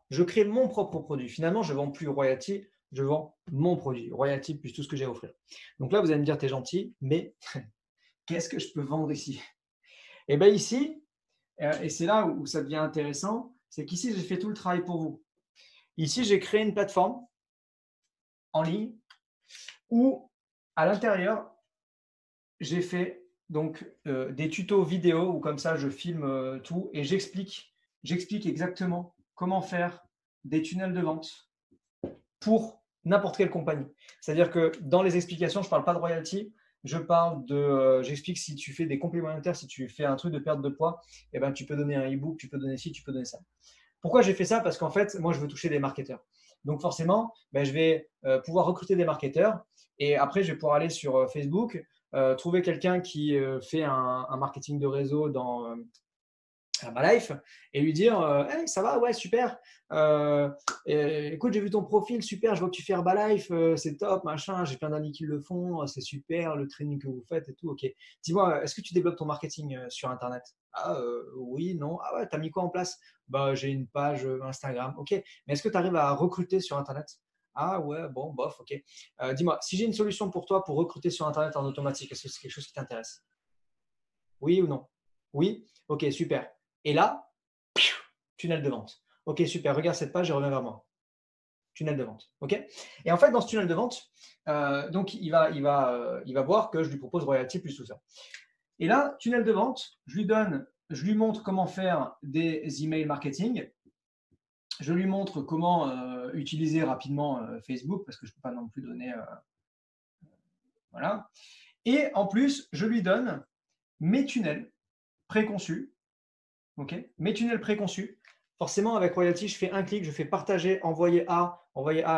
je crée mon propre produit. Finalement, je ne vends plus royalty, je vends mon produit. Royalty plus tout ce que j'ai à offrir. Donc là, vous allez me dire, t'es gentil, mais qu'est-ce que je peux vendre ici? Et bien ici, et c'est là où ça devient intéressant, c'est qu'ici, j'ai fait tout le travail pour vous. Ici, j'ai créé une plateforme en ligne où, à l'intérieur, j'ai fait donc des tutos vidéo où comme ça, je filme tout et j'explique exactement comment faire des tunnels de vente pour n'importe quelle compagnie. C'est-à-dire que dans les explications, je ne parle pas de royalty, j'explique si tu fais des compléments alimentaires, si tu fais un truc de perte de poids, eh ben, tu peux donner un e-book, tu peux donner ci, tu peux donner ça. Pourquoi j'ai fait ça? Parce qu'en fait, moi, je veux toucher des marketeurs. Donc forcément, ben, je vais pouvoir recruter des marketeurs et après, je vais pouvoir aller sur Facebook, trouver quelqu'un qui fait un marketing de réseau dans Herbalife et lui dire hey, ça va, ouais, super. Écoute, j'ai vu ton profil, super. Je vois que tu fais Herbalife, c'est top, machin. J'ai plein d'amis qui le font, c'est super le training que vous faites et tout. Ok. Dis-moi, est-ce que tu développes ton marketing sur Internet? Ah, oui, non. Ah ouais, t'as mis quoi en place? Bah, j'ai une page Instagram. Ok. Mais est-ce que tu arrives à recruter sur Internet? Ah ouais, bon, bof, ok. Dis-moi, si j'ai une solution pour toi pour recruter sur Internet en automatique, est-ce que c'est quelque chose qui t'intéresse? Oui ou non? Oui? Ok, super. Et là, tunnel de vente. Ok, super, regarde cette page et reviens vers moi. Tunnel de vente. Ok. Et en fait, dans ce tunnel de vente, donc il va voir que je lui propose royalty plus tout ça. Et là, tunnel de vente, je lui montre comment faire des emails marketing. Je lui montre comment utiliser rapidement Facebook parce que je ne peux pas non plus donner. Voilà. Et en plus, je lui donne mes tunnels préconçus. Ok. Mes tunnels préconçus. Forcément, avec Royalty, je fais un clic, je fais partager, envoyer à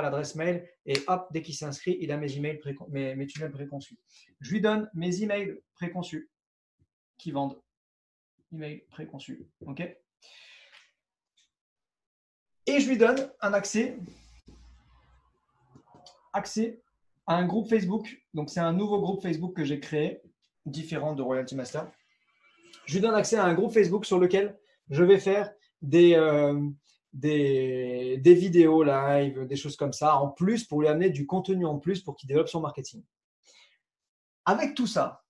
l'adresse mail, et hop, dès qu'il s'inscrit, il a mes tunnels préconçus. Je lui donne mes emails préconçus qui vendent. Emails préconçus. Ok. Et je lui donne un accès à un groupe Facebook. Donc, c'est un nouveau groupe Facebook que j'ai créé, différent de Royalty Master. Je lui donne accès à un groupe Facebook sur lequel je vais faire des vidéos live, des choses comme ça, en plus pour lui amener du contenu en plus pour qu'il développe son marketing. Avec tout ça,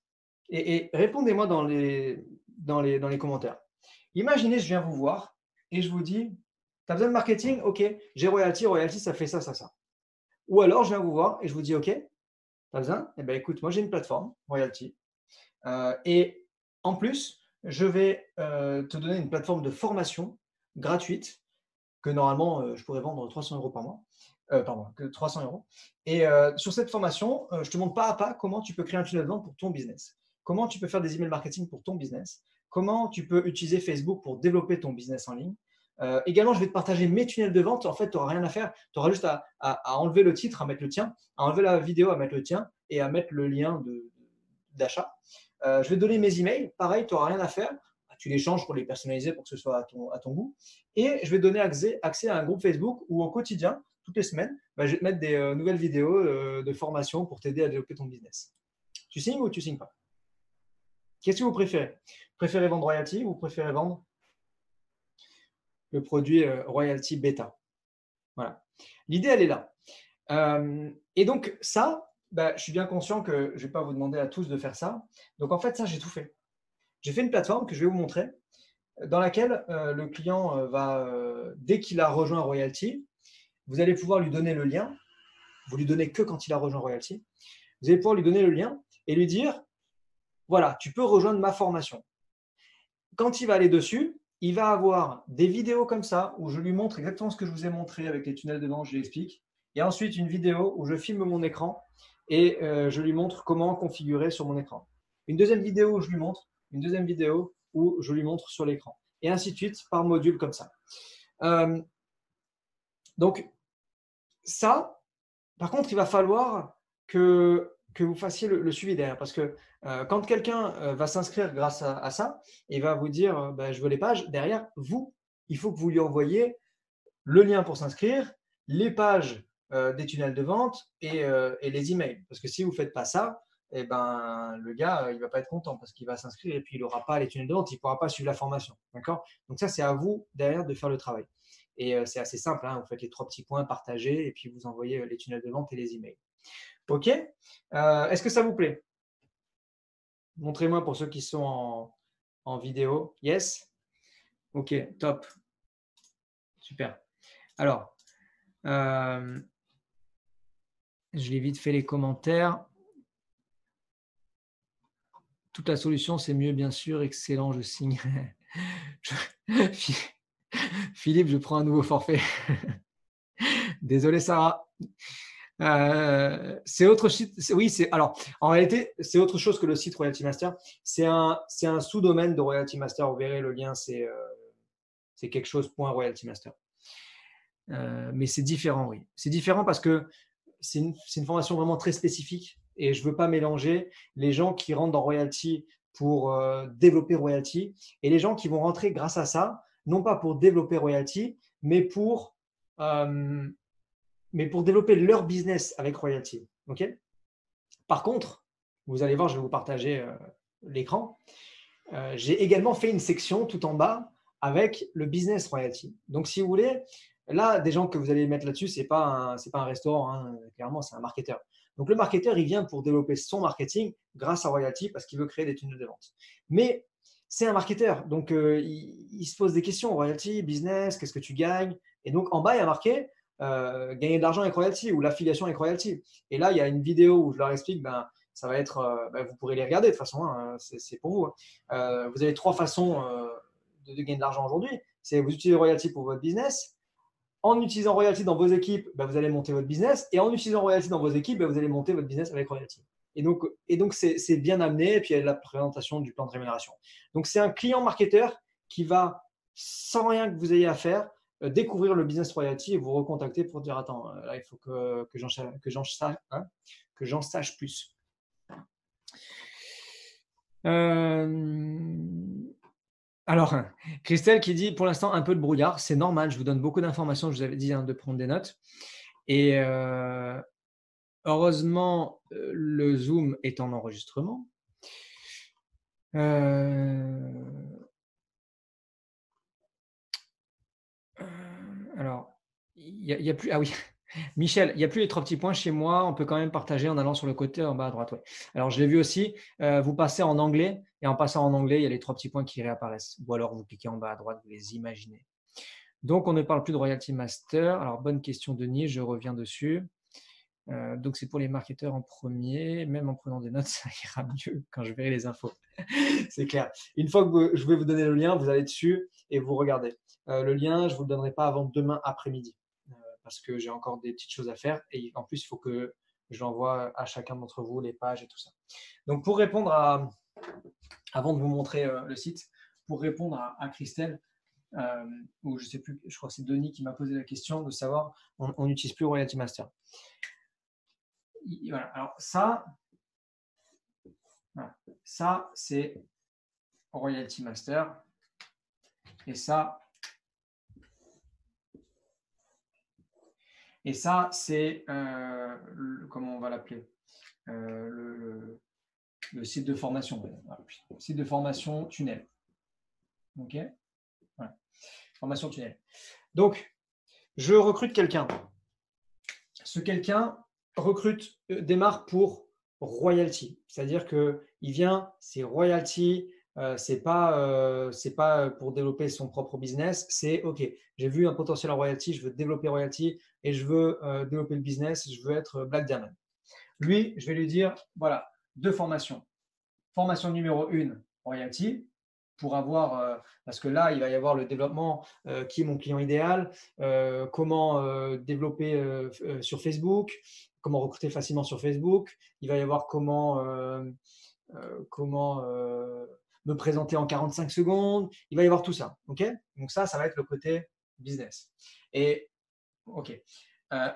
et répondez-moi dans les commentaires. Imaginez, je viens vous voir et je vous dis, tu as besoin de marketing? Ok, j'ai Royalty, ça fait ça, ça, ça. Ou alors, je viens vous voir et je vous dis, ok, tu as besoin? Eh bien, écoute, moi j'ai une plateforme, Royalty, et en plus, je vais te donner une plateforme de formation gratuite que normalement, je pourrais vendre 300 € par mois. Pardon, que 300 €. Et sur cette formation, je te montre pas à pas comment tu peux créer un tunnel de vente pour ton business. Comment tu peux faire des emails marketing pour ton business. Comment tu peux utiliser Facebook pour développer ton business en ligne. Également, je vais te partager mes tunnels de vente. En fait, tu n'auras rien à faire. Tu auras juste à enlever le titre, à mettre le tien, à enlever la vidéo, à mettre le tien et à mettre le lien d'achat. Je vais te donner mes emails. Pareil, tu n'auras rien à faire. Tu les changes pour les personnaliser pour que ce soit à ton goût. Et je vais te donner accès à un groupe Facebook où au quotidien, toutes les semaines, je vais te mettre des nouvelles vidéos de formation pour t'aider à développer ton business. Tu signes ou tu signes pas? Qu'est-ce que vous préférez? Vous préférez vendre royalty ou vous préférez vendre le produit Royalty Beta. Voilà. L'idée, elle est là. Et donc, ça, bah, je suis bien conscient que je ne vais pas vous demander à tous de faire ça. Donc, en fait, ça, j'ai tout fait. J'ai fait une plateforme que je vais vous montrer, dans laquelle le client va, dès qu'il a rejoint Royalty, vous allez pouvoir lui donner le lien. Vous lui donnez que quand il a rejoint Royalty. Vous allez pouvoir lui donner le lien et lui dire, voilà, tu peux rejoindre ma formation. Quand il va aller dessus, il va avoir des vidéos comme ça, où je lui montre exactement ce que je vous ai montré avec les tunnels de vente, je l'explique. Et ensuite, une vidéo où je filme mon écran et je lui montre comment configurer sur mon écran. Une deuxième vidéo où je lui montre, une deuxième vidéo où je lui montre sur l'écran. Et ainsi de suite, par module comme ça. Donc, ça, par contre, il va falloir que vous fassiez le suivi derrière. Parce que quand quelqu'un va s'inscrire grâce à ça, il va vous dire bah, je veux les pages. Derrière, vous, il faut que vous lui envoyiez le lien pour s'inscrire, les pages des tunnels de vente et les emails. Parce que si vous ne faites pas ça, eh ben, le gars, il ne va pas être content parce qu'il va s'inscrire et puis il n'aura pas les tunnels de vente, il ne pourra pas suivre la formation. D'accord? Donc ça, c'est à vous derrière de faire le travail. Et c'est assez simple, hein, vous faites les 3 petits points, partagez, et puis vous envoyez les tunnels de vente et les emails. OK? Est-ce que ça vous plaît? Montrez-moi pour ceux qui sont en vidéo. Yes? OK, top. Super. Alors, je lis vite fait les commentaires. Toute la solution, c'est mieux, bien sûr. Excellent, je signe. Philippe, je prends un nouveau forfait. Désolé, Sarah. C'est autre site. Oui, alors en réalité, c'est autre chose que le site Royalty Master. C'est un sous-domaine de Royalty Master. Vous verrez le lien, c'est quelque chose .Royalty Master. Mais c'est différent, oui. C'est différent parce que c'est une formation vraiment très spécifique et je ne veux pas mélanger les gens qui rentrent dans Royalty pour développer Royalty et les gens qui vont rentrer grâce à ça, non pas pour développer Royalty, mais pour développer leur business avec Royalty. Okay. Par contre, vous allez voir, je vais vous partager l'écran. J'ai également fait une section tout en bas avec le business Royalty. Donc, si vous voulez, là, des gens que vous allez mettre là-dessus, ce n'est pas un restaurant, hein, clairement, c'est un marketeur. Donc, le marketeur, il vient pour développer son marketing grâce à Royalty parce qu'il veut créer des tunnels de vente. Mais c'est un marketeur, donc il se pose des questions. Royalty, business, qu'est-ce que tu gagnes? Et donc, en bas, il y a marqué gagner de l'argent avec Royalty ou l'affiliation avec Royalty. Et là, il y a une vidéo où je leur explique, ça va être, vous pourrez les regarder de toute façon, hein, c'est pour vous. Vous avez 3 façons de gagner de l'argent aujourd'hui. C'est vous utilisez Royalty pour votre business. En utilisant Royalty dans vos équipes, vous allez monter votre business. Et en utilisant Royalty dans vos équipes, vous allez monter votre business avec Royalty. Et donc c'est bien amené. Et puis, il y a la présentation du plan de rémunération. Donc, c'est un client marketeur qui va, sans rien que vous ayez à faire, découvrir le business Royalty et vous recontacter pour dire attends, là, il faut que j'en sache plus. Alors, Christelle qui dit pour l'instant un peu de brouillard, c'est normal, je vous donne beaucoup d'informations, je vous avais dit de prendre des notes. Et heureusement, le Zoom est en enregistrement. Alors, il y a plus. Ah oui, Michel, il n'y a plus les 3 petits points chez moi. On peut quand même partager en allant sur le côté en bas à droite. Ouais. Alors, je l'ai vu aussi. Vous passez en anglais et en passant en anglais, il y a les 3 petits points qui réapparaissent. Ou alors, vous cliquez en bas à droite, vous les imaginez. Donc, on ne parle plus de Royalty Master. Alors, bonne question, Denis, je reviens dessus. Donc, c'est pour les marketeurs en premier. Même en prenant des notes, ça ira mieux quand je verrai les infos. C'est clair. Une fois que je vais vous donner le lien, vous allez dessus et vous regardez. Le lien, je ne vous le donnerai pas avant demain après-midi parce que j'ai encore des petites choses à faire. Et en plus, il faut que je l'envoie à chacun d'entre vous, les pages et tout ça. Donc, pour répondre avant de vous montrer le site, pour répondre à Christelle, ou je ne sais plus, je crois que c'est Denis qui m'a posé la question de savoir, on n'utilise plus Royalty Master. Voilà. Alors ça c'est Royalty Master. Et ça, c'est, comment on va l'appeler, le site de formation. Voilà. Site de formation tunnel. OK. Voilà. Formation tunnel. Donc, je recrute quelqu'un. Ce quelqu'un démarre pour royalty. C'est-à-dire qu'il vient, c'est royalty, c'est pas pour développer son propre business, c'est OK, j'ai vu un potentiel en royalty, je veux développer royalty et je veux développer le business, je veux être Black Diamond. Lui, je vais lui dire, voilà, 2 formations. Formation numéro 1, royalty, pour avoir, parce que là, il va y avoir le développement, qui est mon client idéal, comment développer sur Facebook, comment recruter facilement sur Facebook. Il va y avoir comment me présenter en 45 secondes. Il va y avoir tout ça. OK? Donc ça va être le côté business. Et OK.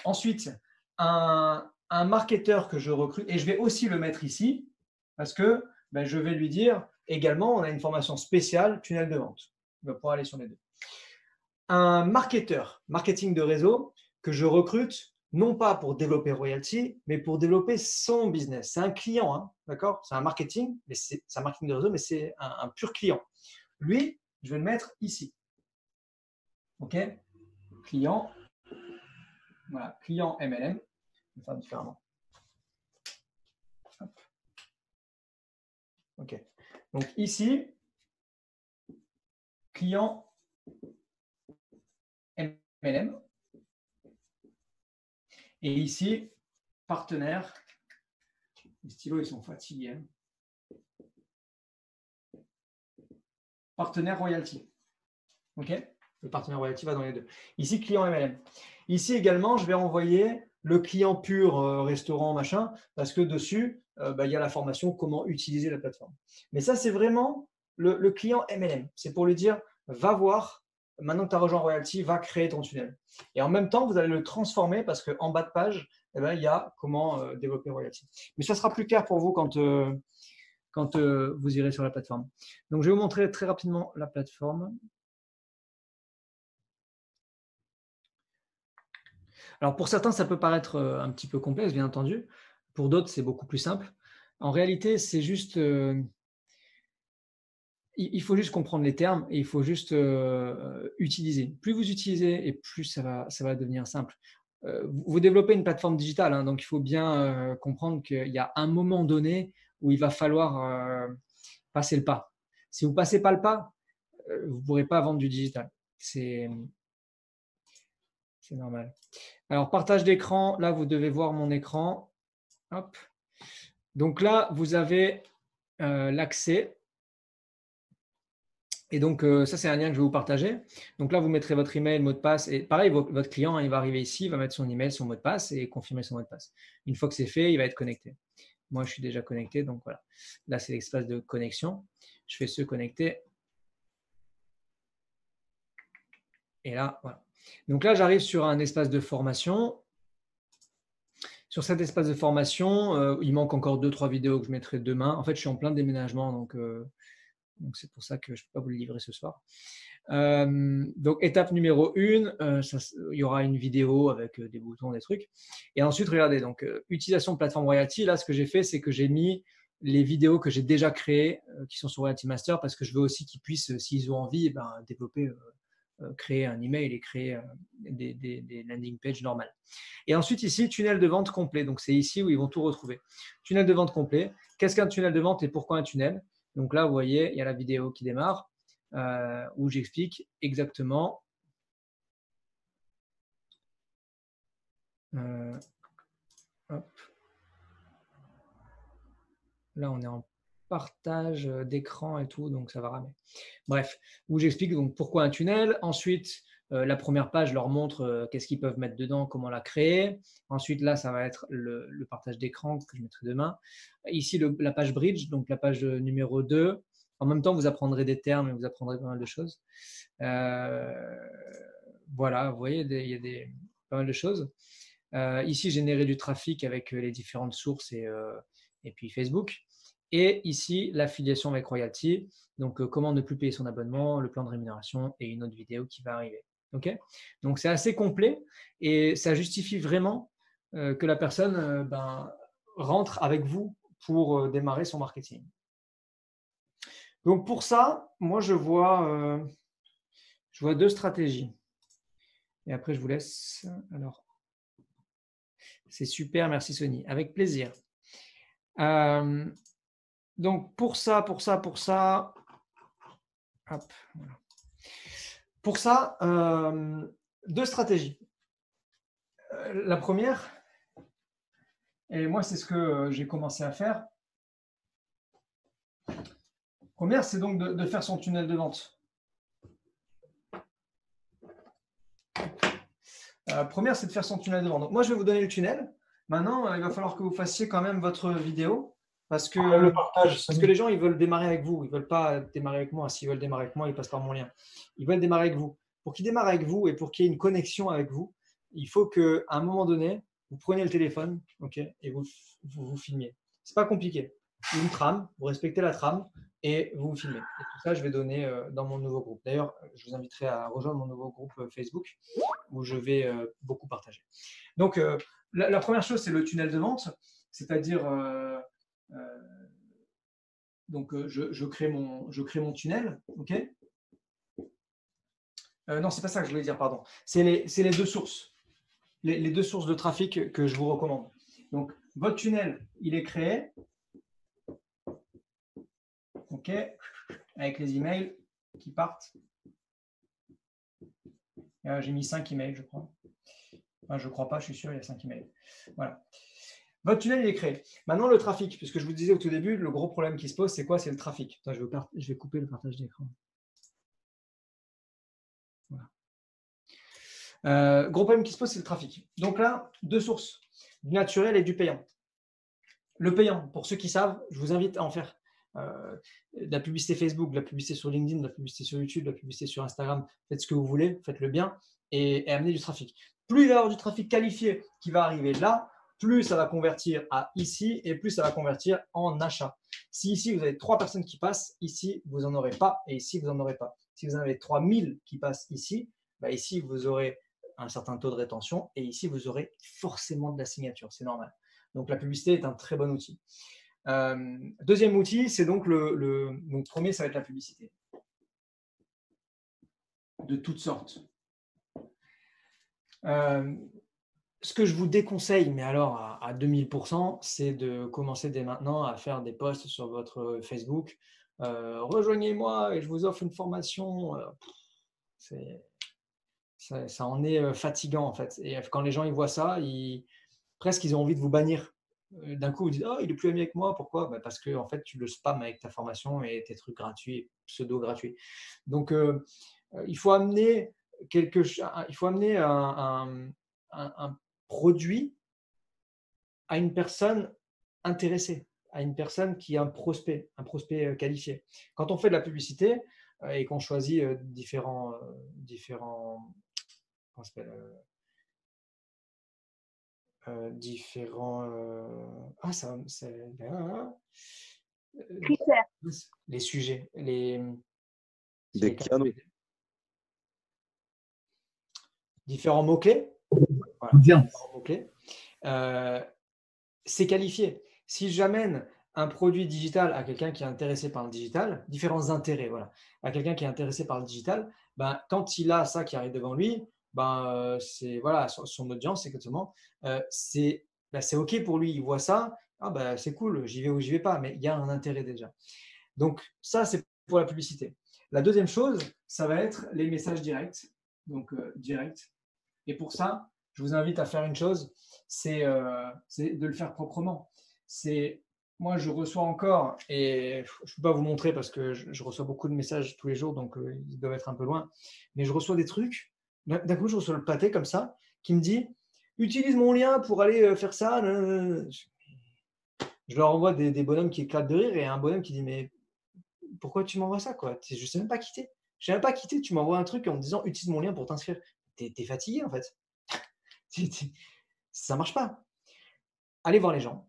Ensuite, un marketeur que je recrute, et je vais aussi le mettre ici, parce que je vais lui dire également, on a une formation spéciale tunnel de vente. Il va pouvoir aller sur les deux. Un marketeur, marketing de réseau, que je recrute, non pas pour développer royalty, mais pour développer son business. C'est un client, hein, d'accord? C'est un marketing, mais c'est un marketing de réseau, mais c'est un pur client. Lui, je vais le mettre ici. OK? Client. Voilà, client MLM. Je vais faire différemment. Hop. OK. Donc ici, client MLM. Et ici, partenaire. Les stylos, ils sont fatigués. Hein. Partenaire royalty. OK? Le partenaire royalty va dans les deux. Ici, client MLM. Ici également, je vais envoyer le client pur restaurant, machin, parce que dessus, il y a la formation comment utiliser la plateforme. Mais ça, c'est vraiment le client MLM. C'est pour lui dire, va voir, maintenant que tu as rejoint Royalty, va créer ton tunnel. Et en même temps, vous allez le transformer parce qu'en bas de page, il y a comment développer Royalty. Mais ça sera plus clair pour vous quand vous irez sur la plateforme. Donc, je vais vous montrer très rapidement la plateforme. Alors pour certains, ça peut paraître un petit peu complexe, bien entendu. Pour d'autres, c'est beaucoup plus simple. En réalité, c'est juste, il faut juste comprendre les termes et il faut juste utiliser. Plus vous utilisez et plus ça va devenir simple. Vous développez une plateforme digitale, hein, donc il faut bien comprendre qu'il y a un moment donné où il va falloir passer le pas. Si vous ne passez pas le pas, vous ne pourrez pas vendre du digital. C'est normal. Alors, partage d'écran, là, vous devez voir mon écran. Hop. Donc là, vous avez l'accès. Et donc, ça, c'est un lien que je vais vous partager. Donc là, vous mettrez votre email, mot de passe. Et pareil, votre client, hein, il va arriver ici, il va mettre son email, son mot de passe et confirmer son mot de passe. Une fois que c'est fait, il va être connecté. Moi, je suis déjà connecté, donc voilà. Là, c'est l'espace de connexion. Je fais se connecter. Et là, voilà. Donc là, j'arrive sur un espace de formation. Sur cet espace de formation, il manque encore 2-3 vidéos que je mettrai demain. En fait, je suis en plein déménagement, donc c'est pour ça que je ne peux pas vous le livrer ce soir. Donc, étape numéro 1, il y aura une vidéo avec des boutons, des trucs. Et ensuite, regardez, donc utilisation de plateforme Royalty. Là, ce que j'ai fait, c'est que j'ai mis les vidéos que j'ai déjà créées qui sont sur Royalty Master parce que je veux aussi qu'ils puissent, s'ils ont envie, développer, créer un email et créer des landing pages normales. Et ensuite, ici, tunnel de vente complet. Donc, c'est ici où ils vont tout retrouver. Tunnel de vente complet. Qu'est-ce qu'un tunnel de vente et pourquoi un tunnel? Donc là, vous voyez, il y a la vidéo qui démarre où j'explique exactement hop. Là, on est en partage d'écran et tout, donc ça va ramer. Bref, où j'explique donc pourquoi un tunnel. Ensuite, la première page leur montre qu'est-ce qu'ils peuvent mettre dedans, comment la créer. Ensuite, là, ça va être le partage d'écran que je mettrai demain. Ici, la page bridge, donc la page numéro 2. En même temps, vous apprendrez des termes et vous apprendrez pas mal de choses. Voilà, vous voyez, il y a pas mal de choses. Ici, générer du trafic avec les différentes sources et puis Facebook. Et ici, l'affiliation avec Royalty. Donc, comment ne plus payer son abonnement, le plan de rémunération et une autre vidéo qui va arriver. Okay, donc, c'est assez complet et ça justifie vraiment que la personne rentre avec vous pour démarrer son marketing. Donc, pour ça, moi, je vois Je vois deux stratégies. Et après, je vous laisse. Alors, c'est super, merci Sony. Avec plaisir. Donc, pour ça, hop, voilà. Pour ça, deux stratégies. La première, et moi, c'est ce que j'ai commencé à faire. Première, c'est donc de faire son tunnel de vente. Première, c'est de faire son tunnel de vente. Donc, moi, je vais vous donner le tunnel. Maintenant, il va falloir que vous fassiez quand même votre vidéo parce que les gens, ils veulent démarrer avec vous. Ils ne veulent pas démarrer avec moi. S'ils veulent démarrer avec moi, ils passent par mon lien. Ils veulent démarrer avec vous. Pour qu'ils démarrent avec vous et pour qu'il y ait une connexion avec vous, il faut qu'à un moment donné, vous preniez le téléphone, okay, et vous filmiez. Ce n'est pas compliqué. Une trame, vous respectez la trame et vous filmez. Et tout ça, je vais donner dans mon nouveau groupe. D'ailleurs, je vous inviterai à rejoindre mon nouveau groupe Facebook où je vais beaucoup partager. Donc, la première chose, c'est le tunnel de vente, c'est-à-dire, je crée mon tunnel, ok. Non, c'est pas ça que je voulais dire, pardon. C'est les deux sources, les deux sources de trafic que je vous recommande. Donc, votre tunnel, il est créé, ok, avec les emails qui partent. J'ai mis 5 emails, je crois. Enfin, je ne crois pas, je suis sûr, il y a 5 emails. Voilà. Votre tunnel, il est créé. Maintenant, le trafic, puisque je vous disais au tout début, le gros problème qui se pose, c'est quoi? C'est le trafic. Attends, je vais couper le partage d'écran. Voilà. Gros problème qui se pose, c'est le trafic. Donc là, deux sources, du naturel et du payant. Le payant, pour ceux qui savent, je vous invite à en faire. De la publicité Facebook, de la publicité sur LinkedIn, de la publicité sur YouTube, de la publicité sur Instagram. Faites ce que vous voulez, faites-le bien et amenez du trafic. Plus il va y avoir du trafic qualifié qui va arriver là, plus ça va convertir à ici et plus ça va convertir en achat. Si ici, vous avez 3 personnes qui passent, ici, vous n'en aurez pas et ici, vous n'en aurez pas. Si vous en avez 3000 qui passent ici, bah ici, vous aurez un certain taux de rétention et ici, vous aurez forcément de la signature. C'est normal. Donc, la publicité est un très bon outil. Deuxième outil, c'est donc donc premier, ça va être la publicité. De toutes sortes. Ce que je vous déconseille, mais alors à 2000%, c'est de commencer dès maintenant à faire des posts sur votre Facebook. Rejoignez-moi et je vous offre une formation. Ça en est fatigant en fait. Et quand les gens ils voient ça, presque ils ont envie de vous bannir. D'un coup, vous dites, oh, il est plus ami avec moi. Pourquoi? Bah, parce que en fait, tu le spams avec ta formation et tes trucs gratuits, pseudo-gratuits. Donc, il faut amener un produit à une personne intéressée, à une personne qui est un prospect qualifié. Quand on fait de la publicité et qu'on choisit différents comment ça s'appelle, les sujets, différents mots-clés. Voilà, mots-clés. C'est qualifié. Si j'amène un produit digital à quelqu'un qui est intéressé par le digital, différents intérêts, voilà, à quelqu'un qui est intéressé par le digital, ben, quand il a ça qui arrive devant lui, ben, c'est voilà, son audience, exactement, c'est OK pour lui. Il voit ça, ah, ben, c'est cool, j'y vais ou j'y vais pas, mais il y a un intérêt déjà. Donc, ça, c'est pour la publicité. La deuxième chose, ça va être les messages directs. Donc, direct. Et pour ça, je vous invite à faire une chose, c'est de le faire proprement. Moi, je reçois encore, et je ne peux pas vous montrer parce que je reçois beaucoup de messages tous les jours, donc ils doivent être un peu loin, mais je reçois des trucs. D'un coup, je reçois le pâté comme ça, qui me dit « Utilise mon lien pour aller faire ça. » Je leur envoie des bonhommes qui éclatent de rire et un bonhomme qui dit « Mais pourquoi tu m'envoies ça quoi? Je ne sais même pas quitter. Je ne sais même pas quitter, tu m'envoies un truc en me disant « Utilise mon lien pour t'inscrire. » T'es fatigué en fait. Ça ne marche pas. Allez voir les gens.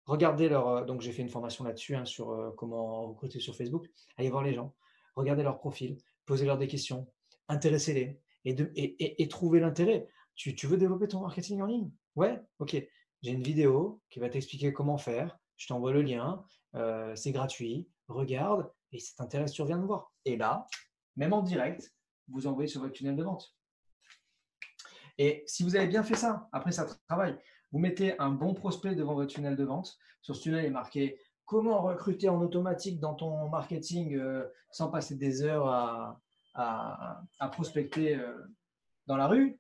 Regardez leur. Donc, j'ai fait une formation là-dessus sur comment recruter sur Facebook. Allez voir les gens. Regardez leur profil. Posez-leur des questions. Intéressez-les. Et trouvez l'intérêt. Tu veux développer ton marketing en ligne? Ouais? Ok. J'ai une vidéo qui va t'expliquer comment faire. Je t'envoie le lien. C'est gratuit. Regarde. Et si ça t'intéresse, tu reviens me voir. Et là, même en direct, vous envoyer sur votre tunnel de vente. Et si vous avez bien fait ça, après ça travaille, vous mettez un bon prospect devant votre tunnel de vente. Sur ce tunnel, il est marqué comment recruter en automatique dans ton marketing sans passer des heures à prospecter dans la rue.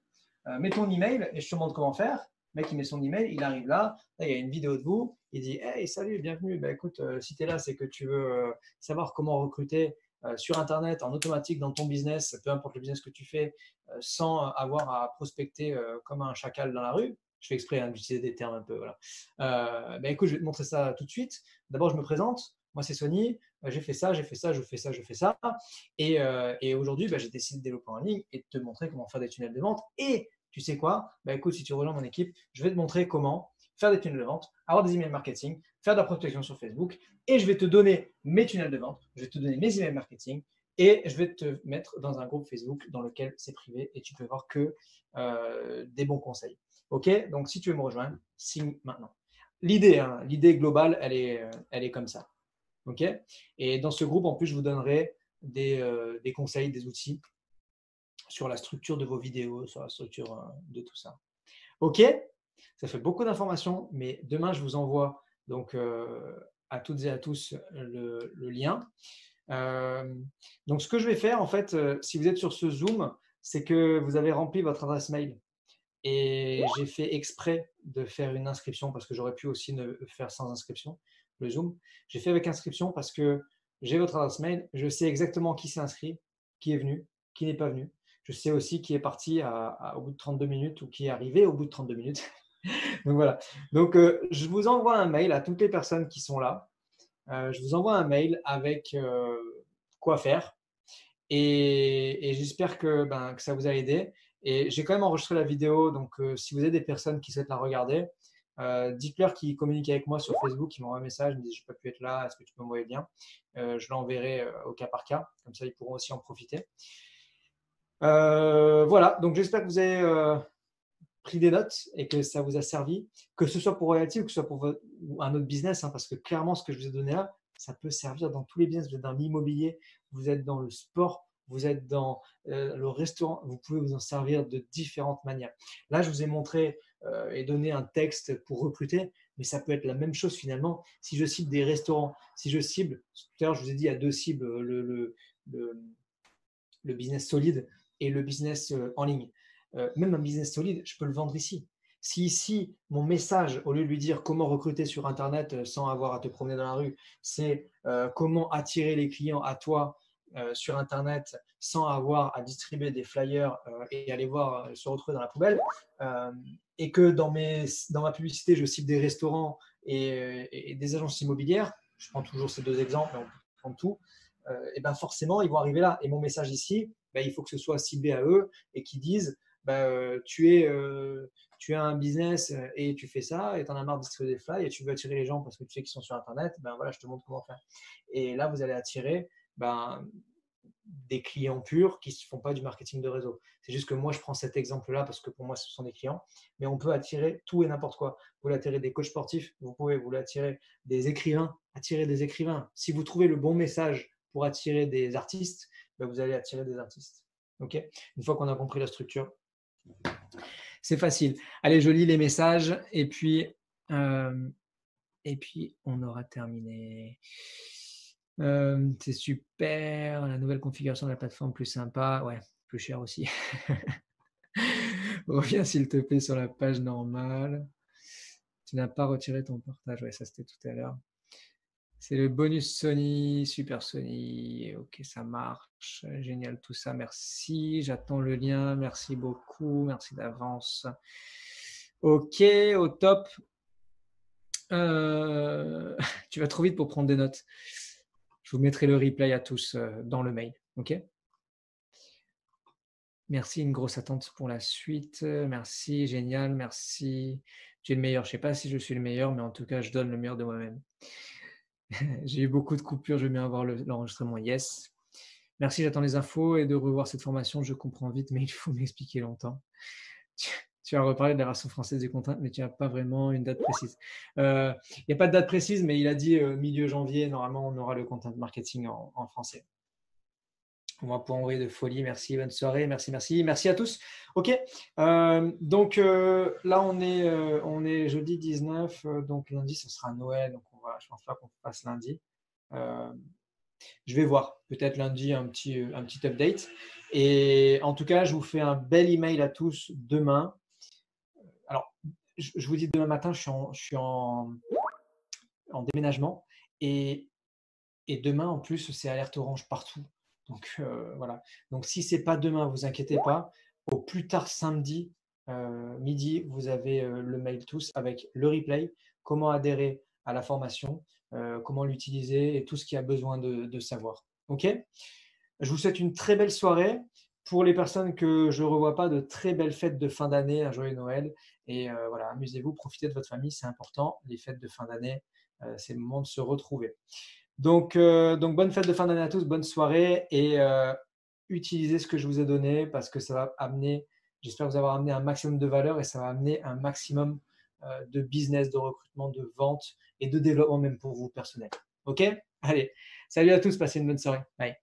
Mets ton email et je te montre comment faire. Le mec, il met son email, il arrive là, il y a une vidéo de vous, il dit hey, salut, bienvenue. Ben, écoute, si tu es là, c'est que tu veux savoir comment recruter sur Internet en automatique dans ton business, peu importe le business que tu fais, sans avoir à prospecter comme un chacal dans la rue. Je fais exprès d'utiliser des termes un peu. Voilà. Ben, écoute, je vais te montrer ça tout de suite. D'abord, je me présente. Moi, c'est Sony. J'ai fait ça, j'ai fait ça, je fais ça, je fais ça. Et aujourd'hui, ben, j'ai décidé de développer en ligne et de te montrer comment faire des tunnels de vente. Et tu sais quoi? Ben, écoute, si tu rejoins mon équipe, je vais te montrer comment faire des tunnels de vente, avoir des emails marketing, faire de la prospection sur Facebook. Et je vais te donner mes tunnels de vente, je vais te donner mes emails marketing et je vais te mettre dans un groupe Facebook dans lequel c'est privé et tu peux voir que des bons conseils. Ok? Donc, si tu veux me rejoindre, signe maintenant. L'idée globale, elle est comme ça. Ok? Et dans ce groupe, en plus, je vous donnerai des conseils, des outils sur la structure de vos vidéos, sur la structure de tout ça. Ok? Ça fait beaucoup d'informations, mais demain, je vous envoie donc à toutes et à tous le lien. Donc, ce que je vais faire, en fait, si vous êtes sur ce Zoom, c'est que vous avez rempli votre adresse mail. Et j'ai fait exprès de faire une inscription parce que j'aurais pu aussi ne faire sans inscription, le Zoom. J'ai fait avec inscription parce que j'ai votre adresse mail, je sais exactement qui s'est inscrit, qui est venu, qui n'est pas venu. Je sais aussi qui est parti au bout de 32 minutes ou qui est arrivé au bout de 32 minutes. Donc voilà. Donc je vous envoie un mail à toutes les personnes qui sont là. Je vous envoie un mail avec quoi faire. Et j'espère que ça vous a aidé. Et j'ai quand même enregistré la vidéo, donc si vous avez des personnes qui souhaitent la regarder, dites-leur qu'ils communiquent avec moi sur Facebook, ils m'envoient un message, ils me disent je n'ai pas pu être là, est-ce que tu peux m'envoyer le lien? Je l'enverrai au cas par cas, comme ça ils pourront aussi en profiter. Voilà, donc j'espère que vous avez pris des notes et que ça vous a servi, que ce soit pour Royalty ou que ce soit pour un autre business, parce que clairement ce que je vous ai donné là, ça peut servir dans tous les business. Vous êtes dans l'immobilier, vous êtes dans le sport, vous êtes dans le restaurant, vous pouvez vous en servir de différentes manières. Là, je vous ai montré et donné un texte pour recruter, mais ça peut être la même chose finalement. Si je cible des restaurants, si je cible, tout à l'heure je vous ai dit, il y a deux cibles, le business solide et le business en ligne. Même un business solide, je peux le vendre ici. Si ici, mon message, au lieu de lui dire comment recruter sur Internet sans avoir à te promener dans la rue, c'est comment attirer les clients à toi sur Internet sans avoir à distribuer des flyers et aller voir se retrouver dans la poubelle, et que dans ma publicité, je cible des restaurants et des agences immobilières, je prends toujours ces deux exemples, mais on peut prendre tout, et ben forcément, ils vont arriver là. Et mon message ici, ben, il faut que ce soit ciblé à eux et qu'ils disent tu as un business et tu fais ça et tu en as marre de distribuer des flyers et tu veux attirer les gens parce que tu sais qu'ils sont sur Internet, ben voilà, je te montre comment faire. Et là, vous allez attirer des clients purs qui ne font pas du marketing de réseau. C'est juste que moi, je prends cet exemple-là parce que pour moi, ce sont des clients, mais on peut attirer tout et n'importe quoi. Vous voulez attirer des coachs sportifs, vous voulez attirer des écrivains, attirer des écrivains. Si vous trouvez le bon message pour attirer des artistes, ben vous allez attirer des artistes. Okay, une fois qu'on a compris la structure, c'est facile. Allez, je lis les messages et puis on aura terminé. C'est super. La nouvelle configuration de la plateforme plus sympa. Ouais, plus cher aussi. Reviens s'il te plaît sur la page normale. Tu n'as pas retiré ton portage. Ouais, ça c'était tout à l'heure. C'est le bonus Sony, super Sony. Ok, ça marche. Génial tout ça. Merci. J'attends le lien. Merci beaucoup. Merci d'avance. Ok, au top. Tu vas trop vite pour prendre des notes. Je vous mettrai le replay à tous dans le mail. Ok. Merci, une grosse attente pour la suite. Merci, génial. Merci. Tu es le meilleur. Je ne sais pas si je suis le meilleur, mais en tout cas, je donne le meilleur de moi-même. J'ai eu beaucoup de coupures, je veux bien avoir l'enregistrement. Yes. Merci, j'attends les infos et de revoir cette formation. Je comprends vite, mais il faut m'expliquer longtemps. Tu as reparlé de la version française du content, mais tu n'as pas vraiment une date précise. Il n'y a pas de date précise, mais il a dit milieu janvier, normalement, on aura le content marketing en français. On va pouvoir envoyer de folie. Merci, bonne soirée. Merci, merci. Merci à tous. OK. Là, on est jeudi 19. Donc lundi, ce sera Noël. Donc je pense pas qu'on fasse lundi. Euh, je vais voir. Peut-être lundi, un petit update. Et en tout cas, je vous fais un bel email à tous demain. Alors, je vous dis demain matin, je suis en déménagement. Et demain, en plus, c'est alerte orange partout. Donc voilà. Donc si c'est pas demain, vous inquiétez pas. Au plus tard samedi midi, vous avez le mail tous avec le replay, comment adhérer à la formation, comment l'utiliser et tout ce qu'il y a besoin de savoir. OK? Je vous souhaite une très belle soirée. Pour les personnes que je ne revois pas, de très belles fêtes de fin d'année, un joyeux Noël. Et voilà, amusez-vous, profitez de votre famille, c'est important. Les fêtes de fin d'année, c'est le moment de se retrouver. Donc bonne fête de fin d'année à tous, bonne soirée et utilisez ce que je vous ai donné parce que ça va amener, j'espère vous avoir amené un maximum de valeur et ça va amener un maximum de business, de recrutement, de vente et de développement même pour vous personnel. OK? Allez, salut à tous, passez une bonne soirée. Bye.